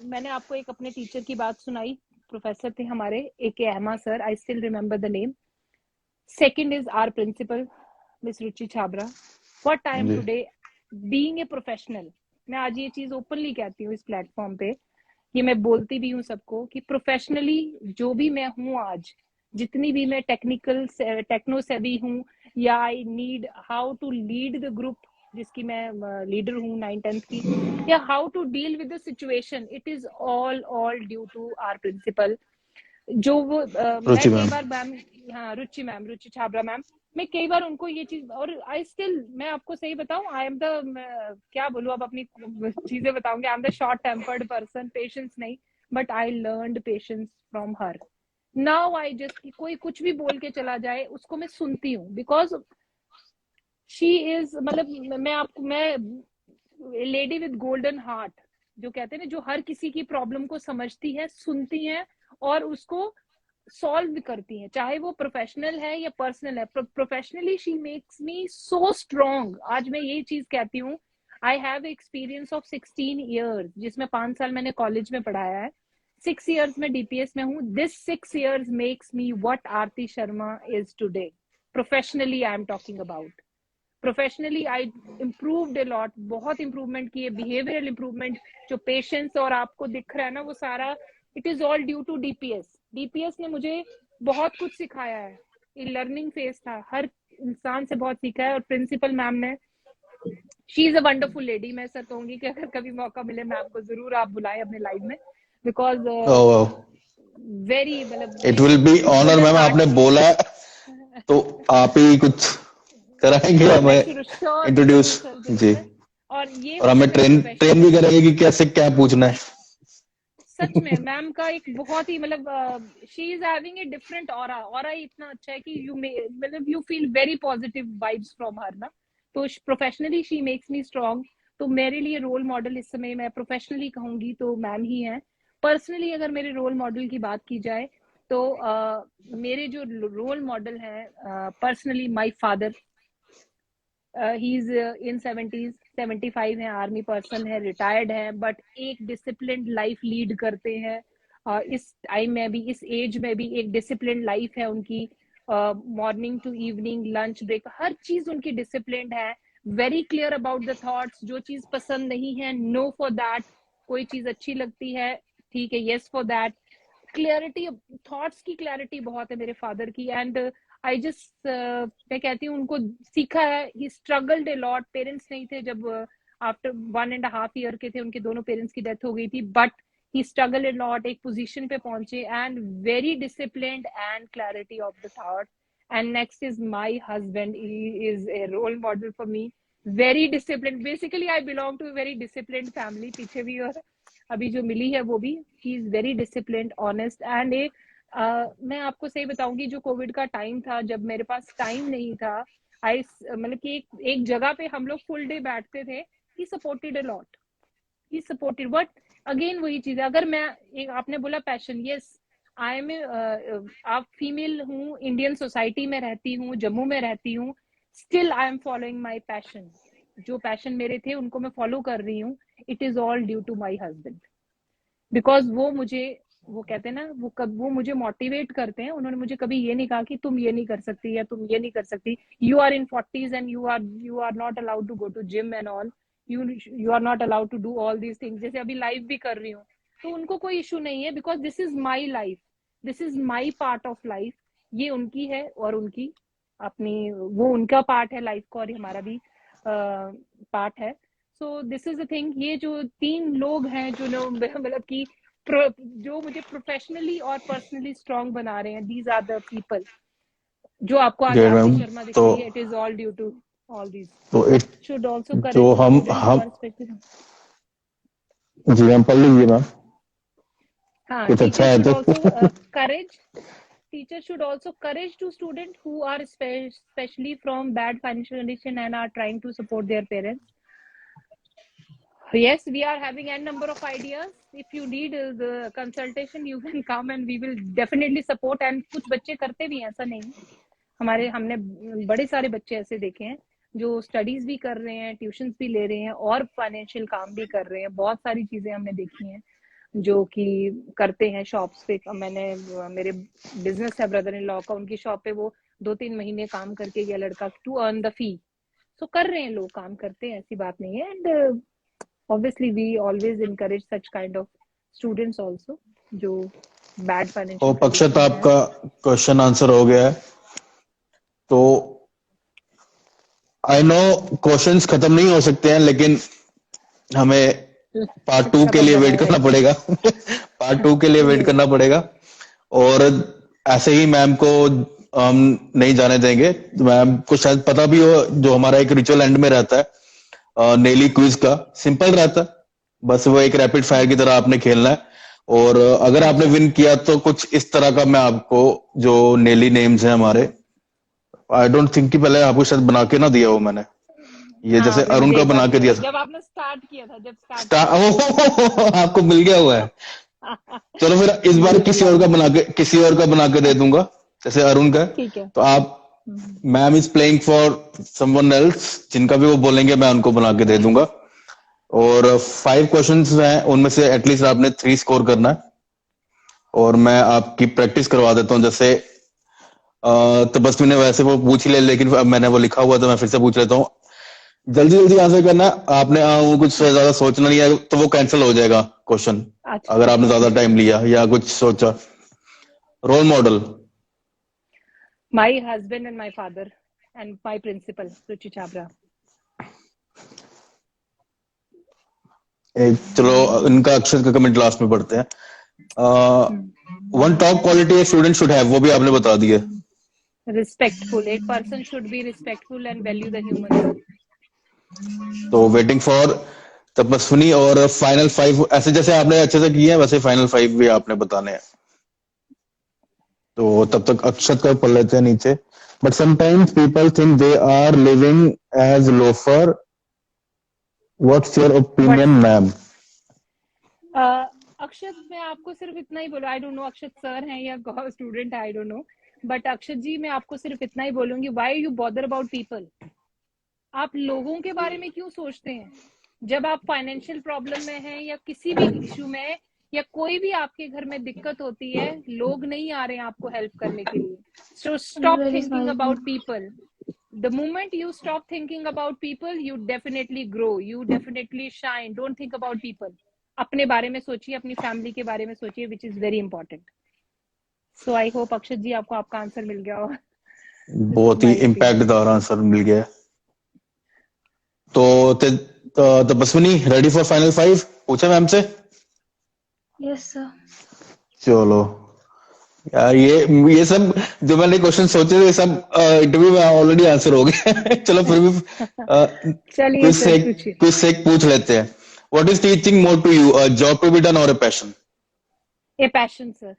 मैंने आपको एक अपने टीचर की बात सुनाई, प्रोफेसर थे हमारे AK अहमा sir, I still remember the name. Second is our principal miss Ruchi Chhabra. What I am जी। टुडे बीइंग ए प्रोफेशनल, मैं आज ये चीज ओपनली कहती हूँ इस प्लेटफॉर्म पे, ये मैं बोलती भी हूँ सबको कि प्रोफेशनली जो भी मैं हूँ आज, जितनी भी मैं टेक्नो सेवी हूँ, या I need how to lead the group जिसकी मैं लीडर हूँ 9th-10th की, या how to deal with the situation, it is all due to our principal. जो वो मैं रुचि कई मैम। बार मैम, हाँ रुचि मैम, रुचि छाबरा मैम, मैं कई बार उनको ये चीज, और आई स्टिल, मैं आपको सही बताऊं, आई एम द, क्या बोलूं, अब अपनी चीजें बताऊंगी, I am the short tempered person, patience नहीं, but I learned patience from her. Now I just, कोई कुछ भी बोल के चला जाए उसको मैं सुनती हूँ, बिकॉज शी इज, मतलब मैं लेडी विद गोल्डन हार्ट, जो कहते हैं ना, जो हर किसी की प्रॉब्लम को समझती है, सुनती है और उसको सॉल्व करती हैं, चाहे वो प्रोफेशनल है या पर्सनल है। Professionally she makes me so strong. आज मैं यही चीज कहती हूँ, I have experience of 16 years, जिसमें 5 साल मैंने कॉलेज में पढ़ाया है, 6 ईयर्स में DPS में हूँ। This 6 years makes me what Aarti Sharma is today. Professionally I am talking about, professionally I improved a lot, बहुत इंप्रूवमेंट की है, बिहेवियरल इंप्रूवमेंट, जो पेशेंस और आपको दिख रहा है ना, वो सारा it is all due to DPS ने मुझे बहुत कुछ सिखाया है, ये लर्निंग फेज था, हर इंसान से बहुत सीखा है। और प्रिंसिपल मैम ने, she is a wonderful lady, मैं सर कहूंगी कि अगर कभी मौका मिले मैम को जरूर आप बुलाएं अपने लाइफ में, बिकॉज वेरी, मतलब it will be honour ma'am, आपने बोला तो आप ही कुछ कराएंगे हमें इंट्रोड्यूस जी, और ये और हमें ट्रेन भी करेंगे कि कैसे क्या पूछना है। सच में मैम का एक बहुत ही, मतलब she is having a different aura इतना अच्छा है कि यू मतलब you feel very positive vibes from her ना। तो professionally she makes me strong. तो मेरे लिए रोल मॉडल इस समय, मैं प्रोफेशनली कहूंगी तो मैम ही है। पर्सनली अगर मेरे रोल मॉडल की बात की जाए तो मेरे जो रोल मॉडल है personally, my father, he is in 70s, 75 है, आर्मी पर्सन है, रिटायर्ड है, बट एक डिसिप्लिन्ड लाइफ लीड करते हैं। इस टाइम में भी, इस एज में भी एक डिसिप्लिन्ड लाइफ है उनकी, morning to evening, lunch break, हर चीज उनकी डिसिप्लिन्ड है। Very clear about the thoughts, जो चीज पसंद नहीं है नो फॉर दैट, कोई चीज अच्छी लगती है ठीक है yes for that. Clarity, thoughts की क्लैरिटी बहुत है मेरे फादर की। एंड आई जस्ट, मैं कहती हूँ उनको सीखा है, ही स्ट्रगल्ड ए लॉट। पेरेंट्स नहीं थे जब आफ्टर 1.5 ईयर के थे, उनके दोनों पेरेंट्स की डेथ हो गई थी, but he struggle a lot, एक पोजीशन पे पहुंचे, and very disciplined and clarity of the thought. And next is my husband, he is a role model for me, very disciplined. Basically I belong to very disciplined family, पीछे भी और अभी जो मिली है वो भी। He is very disciplined, honest, and एक मैं आपको सही बताऊंगी, जो कोविड का टाइम था, जब मेरे पास टाइम नहीं था, आई मतलब कि एक जगह पे हम लोग फुल डे बैठते थे, he supported a lot, he supported. But again वही चीज है, अगर मैं आपने बोला पैशन, यस आई एम, आप फीमेल हूँ, इंडियन सोसाइटी में रहती हूँ, जम्मू में रहती हूँ, still I am following my passion. जो पैशन मेरे थे उनको मैं फॉलो कर रही हूँ। It is all due to my husband, because वो मुझे, वो कहते हैं ना, वो मुझे मोटिवेट करते हैं। उन्होंने मुझे कभी ये नहीं कहा कि तुम ये नहीं कर सकती या तुम ये नहीं कर सकती, you are in 40s and you are not allowed to go to gym and all, you are not allowed to do all these things, जैसे अभी लाइफ भी कर रही हूँ। तो उनको कोई इशू नहीं है, because this is my life, this is my part of life. ये उनकी है और उनकी अपनी, वो उनका पार्ट है लाइफ का और हमारा भी पार्ट है। सो दिस इज द थिंग। ये जो 3 लोग हैं जो मतलब कि जो मुझे प्रोफेशनली और पर्सनली स्ट्रॉन्ग बना रहे हैं, दीज आर द पीपल जो आपको आज आरती शर्मा दिख रही है। It is all due to all these. तो इट शुड आल्सो जो हम करेक्ट जी मैम, पढ़ लीजिए मैम। हाँ, कुछ अच्छा teachers है should तो also courage. Teachers should also courage to students who are especially from bad financial condition and are trying to support their parents. Yes, we are having n number of ideas. If you need the consultation, you can come and we will definitely support. And कुछ बच्चे करते भी हैं, ऐसा नहीं है. हमने बड़े सारे बच्चे ऐसे देखे हैं जो स्टडीज भी कर रहे हैं, ट्यूशंस भी ले रहे हैं और फाइनेंशियल काम भी कर रहे हैं. बहुत सारी चीजें हमने देखी हैं जो कि करते हैं शॉप्स पे. मेरे बिजनेस है ब्रदर इन लॉ का, उनकी शॉप पे वो 2-3 महीने काम करके गया लड़का टू अर्न द फी. सो कर रहे हैं लोग, काम करते हैं, ऐसी बात नहीं है. And obviously we always encourage such kind of students also जो bad financial ओ पक्षत condition है. आपका क्वेश्चन आंसर हो गया है. तो आई नो क्वेश्चंस खत्म नहीं हो सकते हैं, लेकिन हमें पार्ट 2 के लिए वेट करना पड़ेगा. पार्ट 2 के लिए वेट करना पड़ेगा. और ऐसे ही मैम को हम नहीं जाने देंगे. मैम को शायद पता भी हो, जो हमारा एक रिचुअल एंड में रहता है नेली क्विज का, सिंपल रहता है. बस वो एक रैपिड फायर की तरह आपने खेलना है. और अगर आपने विन किया तो कुछ इस तरह का मैं आपको, जो नेली नेम्स हैं हमारे, आई डोंट थिंक कि पहले आपको शायद बना के ना दिया हो मैंने. ये जैसे अरुण का बना के दिया था जब आपने स्टार्ट किया था, जब आपको मिल गया हुआ है. चलो फिर इस बार किसी और का बना के दे दूंगा, जैसे अरुण का. ठीक है. तो आप, ma'am is playing for someone else, जिनका भी वो बोलेंगे मैं उनको बना के दे दूंगा. और 5 क्वेश्चंस हैं, उनमें से एटलीस्ट आपने 3 स्कोर करना है. और मैं आपकी प्रैक्टिस करवा देता हूँ. जैसे तबस्मी ने वैसे वो पूछ ही ले, लेकिन अब मैंने वो लिखा हुआ तो मैं फिर से पूछ लेता हूँ. जल्दी जल्दी आंसर करना. आपने कुछ ज्यादा सोचना नहीं है, तो वो कैंसिल हो जाएगा क्वेश्चन. अच्छा. अगर आपने ज्यादा टाइम लिया या कुछ सोचा. Role model. My husband and my father and my principal, Ruchi Chabra. चलो इनका अक्षर का कमेंट लास्ट में पढ़ते हैं. One top quality student should have, वो भी आपने बता दिया. Respectful. एक person should be respectful and value the human. तो वेटिंग फॉर तपस्विनी. और फाइनल 5 ऐसे जैसे आपने अच्छे से किए हैं, वैसे फाइनल 5 भी आपने बताने हैं. तो तब तक अक्षत का पढ़ लेते हैं नीचे. But sometimes people think they are living as loafer. What's your opinion ma'am? Akshat, मैं आपको सिर्फ इतना ही बोलूँ, I don't know Akshat sir हैं या स्टूडेंट है, I don't know. But Akshat ji, मैं आपको सिर्फ इतना ही बोलूंगी, why you bother about people? आप लोगों के बारे में क्यों सोचते हैं? जब आप फाइनेंशियल प्रॉब्लम में हैं या किसी भी इशू में, या कोई भी आपके घर में दिक्कत होती है, लोग नहीं आ रहे हैं आपको हेल्प करने के लिए. So stop thinking about people. The moment you stop thinking about people, you definitely grow, you definitely shine. Don't think about people. अपने बारे में सोचिए, अपनी फैमिली के बारे में सोचिए, which is very important. So I hope अक्षत जी आपको आपका आंसर मिल गया होगा. बहुत ही इम्पैक्टदार आंसर मिल गया. तो तपस्विनी, रेडी फॉर फाइनल 5? पूछा मैम से? Yes sir. चलो यार, ये सब जो मैंने क्वेश्चन सोचे थे, सब इंटरव्यू में ऑलरेडी आंसर हो गए. चलो फिर भी कुछ से पूछ लेते हैं. What is teaching more to you, a job to be done और a passion? A passion sir.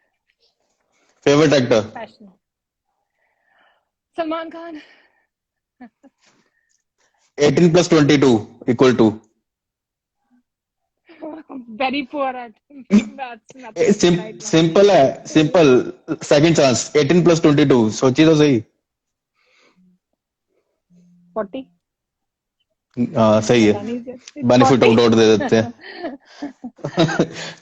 Favourite actor? Passion. Salman Khan. 18 + 22 = very poor at that's nothing. Simple है, सिंपल. Second chance. 18 + 22, सोचिए तो सही. 40. हाँ सही है. बेनिफिट ऑफ डाउट दे देते हैं.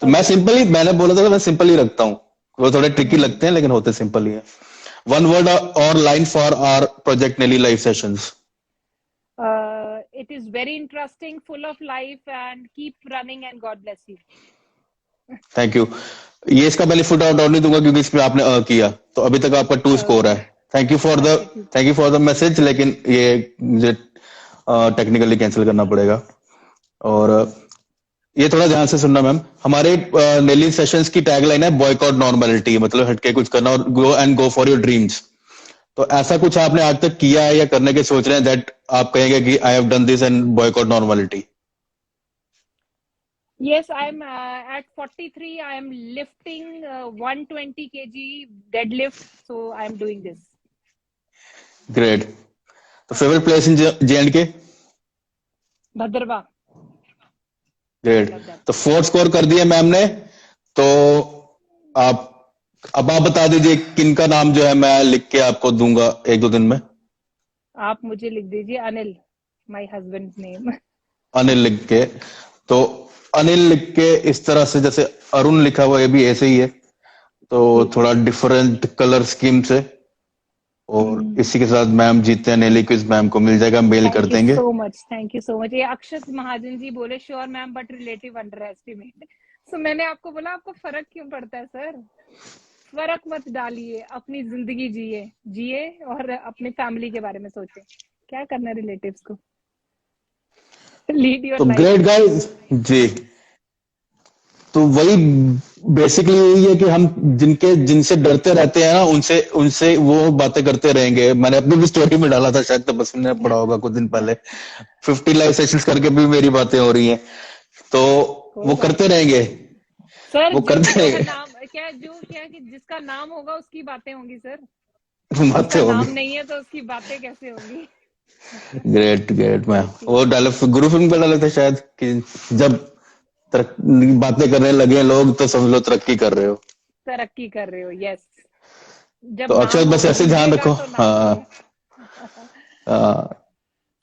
तो मैंने बोला था मैं सिंपल ही रखता हूँ. वो थोड़े ट्रिकी लगते हैं, लेकिन होते सिंपल ही है. वन वर्ड और लाइन फॉर आवर प्रोजेक्ट नेली live sessions. It is very interesting, full of life, and keep running, and God bless you. Thank you. ये इसका बेनिफिट आउट नहीं दूंगा क्योंकि इसमें आपने किया, तो अभी तक आपका 2 स्कोर है. Thank you for the message. लेकिन ये मुझे टेक्निकली कैंसिल करना पड़ेगा. और ये थोड़ा ध्यान से सुनना मैम. हमारे नेली सेशंस की टैगलाइन है बॉयकॉट नॉर्मलिटी, मतलब हटके कुछ करना और गो फॉर योर ड्रीम्स. तो ऐसा कुछ आपने आज तक किया है या करने के सोच रहे हैं दैट आप कहेंगे कि I have done this and boycott normality? Yes, I'm at 43. I am lifting 120 kg deadlift. So I'm doing this. Great. तो favourite place in J&K? Bhadrava. Great. Love that तो place. 4 स्कोर कर दिए मैम ने। तो आप अब आप बता दीजिए किनका नाम जो है मैं लिख के आपको दूंगा 1-2 दिन में। आप मुझे लिख दीजिए Anil, my husband's name. Anil लिख के। तो अनिल लिख के इस तरह से जैसे अरुण लिखा हुआ, ये भी ऐसे ही है, तो ठीक थोड़ा है। डिफरेंट कलर स्कीम से। और इसी के साथ मैम जीते हैं नेली क्विज, मैम को मिल जाएगा, मेल कर थैंक यू देंगे। So much, thank you so much. ये अक्षत महाजन जी बोले sure ma'am but relative underestimate. So मैंने आपको बोला आपको फर्क क्यों पड़ता है सर? फर्क मत डालिए, अपनी जिंदगी जिए जिए और अपनी फैमिली के बारे में सोचें। क्या करना रिलेटिव्स को, लीड योर तो लाइफ। ग्रेट गाइस जी। तो वही बेसिकली यही है कि हम जिनसे डरते रहते हैं ना, उनसे उनसे वो बातें करते रहेंगे। मैंने अपनी भी स्टोरी में डाला था, शायद तपस्वी ने पढ़ा होगा कुछ दिन पहले। 50 लाइव सेशंस करके भी मेरी बातें हो रही हैं, तो वो करते रहेंगे, सर वो करते जो रहेंगे। नाम क्या कि जिसका नाम होगा उसकी बातें होंगी सर, बातें जिसका होंगी। नाम नहीं है तो उसकी बातें कैसे होंगी? Great great ma'am. वो डाले गुरु फिल्म पे डाले थे शायद कि जब बातें करने लगे लोग तो समझ लो तरक्की कर रहे हो। तरक्की कर रहे हो, यस। जब तो नाम अक्षर बस ऐसे ध्यान गूंजेगा रखो। तो नाम हाँ होगा। हाँ।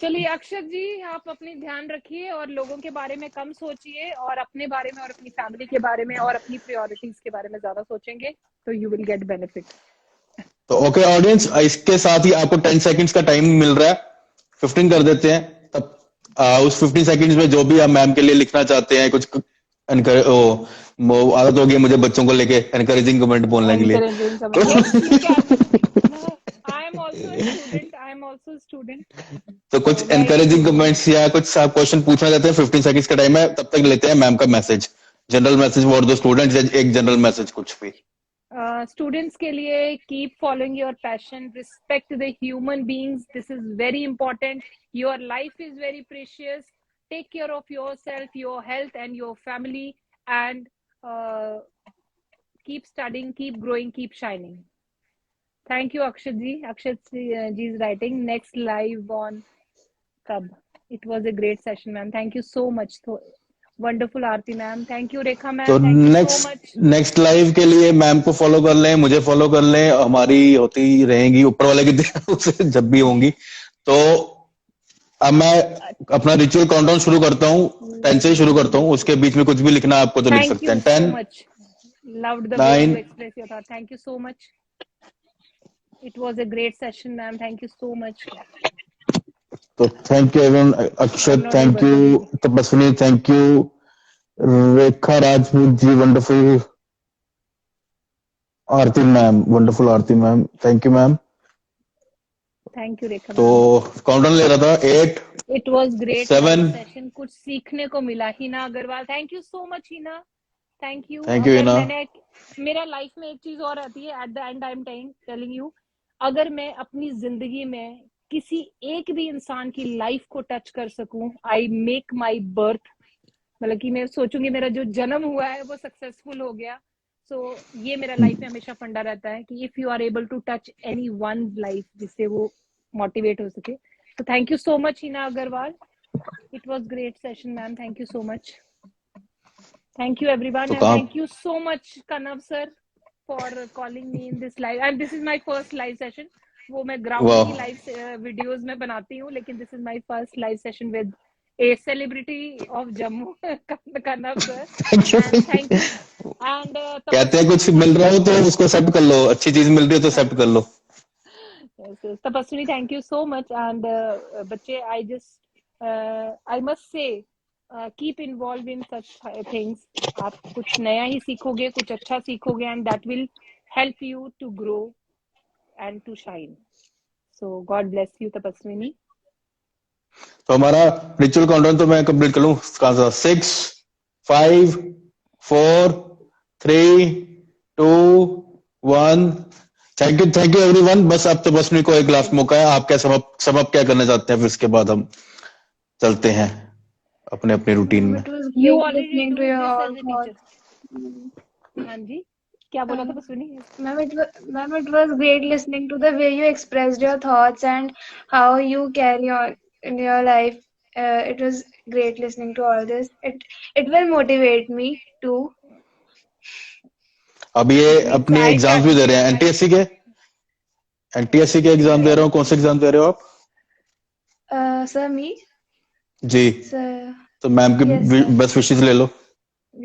चलिए अक्षत जी, आप अपनी ध्यान रखिए और लोगों के बारे में कम सोचिए और अपने बारे में और अपनी फैमिली के बारे में और अपनी प्रायोरिटीज के बारे में ज्यादा सोचेंगे तो यू विल गेट बेनिफिट। तो ओके ऑडियंस, इसके साथ ही आपको 10 सेकंड्स का टाइम मिल रहा है, 15 कर देते हैं। तब उस 15 सेकंड्स में जो भी आप मैम के लिए लिखना चाहते हैं, कुछ वो आदत होगी मुझे बच्चों को लेके एनकरेजिंग कमेंट बोलने के लिए। Encouraging comment. Yes, you can. I am also a student. I am also a student. तो So कुछ मैं यही एनकरेजिंग बोलूंगी कमेंट्स या कुछ आप क्वेश्चन पूछना चाहते हैं, 15 सेकंड्स का टाइम है, तब तक लेते हैं मैम का message, general message for the students, एक जनरल मैसेज कुछ भी। स्टूडेंट्स के लिए keep following your passion, respect the human beings, this is very important, your life is very precious, take care of yourself, your health and your family and keep studying, keep growing, keep shining. Thank you Akshat ji. Akshat ji is writing next live on Kab. It was a great session ma'am, thank you so much. So wonderful Aarti ma'am, thank you Rekha ma'am, तो thank you so much. Next live के लिए मैम को फॉलो कर लें, मुझे फॉलो कर लें, हमारी होती रहेंगी ऊपर वाले की दया से जब भी होंगी। तो अब मैं अपना रिचुअल काउंटडाउन शुरू करता हूँ, 10 से ही शुरू करता हूँ, उसके बीच में कुछ भी लिखना है आपको तो लिख Thank सकते you हैं। so 10 much, loved the way 9 you express your thought, thank you so much. It was a great session ma'am, thank you so much. तो thank you everyone, Akshat I'm not thank able to you, read. Tapaswini thank you, Rekha Rajput ji wonderful, Aarti ma'am wonderful, Aarti ma'am thank you ma'am. Thank you Rekha तो ma'am. काउंटडाउन ले रहा था 8 It was great 7 live session, कुछ सीखने को मिला। Hina Agarwal, thank you so much Hina, thank you. Thank you अगर हिना। मैंने मेरा लाइफ में एक चीज और आती है, at the end I am telling you, अगर मैं अपनी जिंदगी में किसी एक भी इंसान की लाइफ को टच कर सकूं, आई मेक माई बर्थ, मतलब कि मैं सोचूंगी मेरा जो जन्म हुआ है वो सक्सेसफुल हो गया। सो ये मेरा लाइफ में हमेशा फंडा रहता है कि if you are able to touch any one life, जिससे वो मोटिवेट हो सके। So thank you so much Hina Agarwal, it was great session ma'am, thank you so much, thank you everyone, तो and कहाँ thank you so much Kanav sir for calling me in this live, and this is my first live session. वो मैं ग्राउंड की वाह लाइव वीडियोस में बनाती हूँ, लेकिन this is my first live session with a celebrity of Jammu, Kanav sir, and thank you, and कहते हैं Tapaswini कुछ मिल thank रहा you हो so तो much. उसको एक्सेप्ट कर लो, अच्छी चीज मिल रही है तो एक्सेप्ट कर लो। Yes, yes. Tapaswini, thank you so much. And बच्चे, I must say, keep involved in such things. आप कुछ नया ही सीखोगे, कुछ अच्छा सीखोगे, and that will help you to grow and to shine. So God bless you, Tapaswini. तो हमारा रिचुअल काउंटडाउन तो मैं कंप्लीट कर लूं, कहां सा 6 5 4 3 2 1। Thank you everyone. बस अब तो बस मेरे को एक लास्ट मौका है, आप क्या सब क्या करना चाहते हैं, फिर इसके बाद हम चलते हैं। अपने अपने रूटीन में। It was You great already listening do to your this all as a thoughts. teacher. हाँ जी, क्या बोला था बस सुनी? Ma'am, it was great listening to the way you expressed your thoughts and how you carry on in your life. It was great listening to all this. It will motivate me too. अब ये It means अपने I एग्जाम्स भी दे रहे हैं, एनटीएससी के एग्जाम दे रहे हो? कौन से एग्जाम दे रहे हो आप? Sir, me? जी, Sir, तो मैम की yes, sir. बेस्ट विशेस ले लो।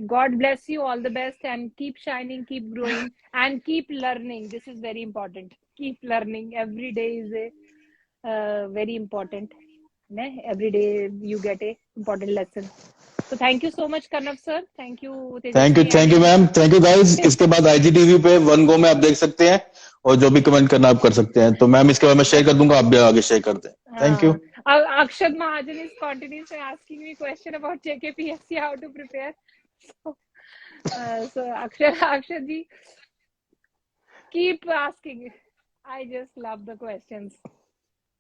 God bless you, all the best, and keep shining, keep growing, and keep learning. This is very important. Keep learning. Every day is a very important. Every day you get a important lesson. So thank you so much, Karnav sir. Thank you, thank you ma'am, thank you guys. इसके बाद आईजीटीवी पे वन गो में आप देख सकते हैं और जो भी कमेंट करना आप कर सकते हैं। तो मैम इसके बाद मैं शेयर कर दूंगा, आप भी आगे शेयर कर दें। Thank you. Akshad Mahajan is continuously asking me question about JKPSC, how to prepare. So Akshad ji, keep asking. I just love the questions.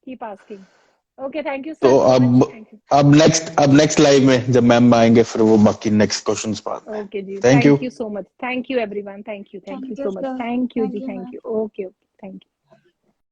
Keep asking. Okay, thank you sir. तो so much. Thank you. अब नेक्स्ट लाइव में जब मैम आएंगे फिर वो बाकी नेक्स्ट क्वेश्चंस पास में। Okay ji. Thank you. Thank you so much. Thank you everyone. Thank you so much. sir. Thank you ji. Thank you, Thank ma'am. you. Okay. Thank you.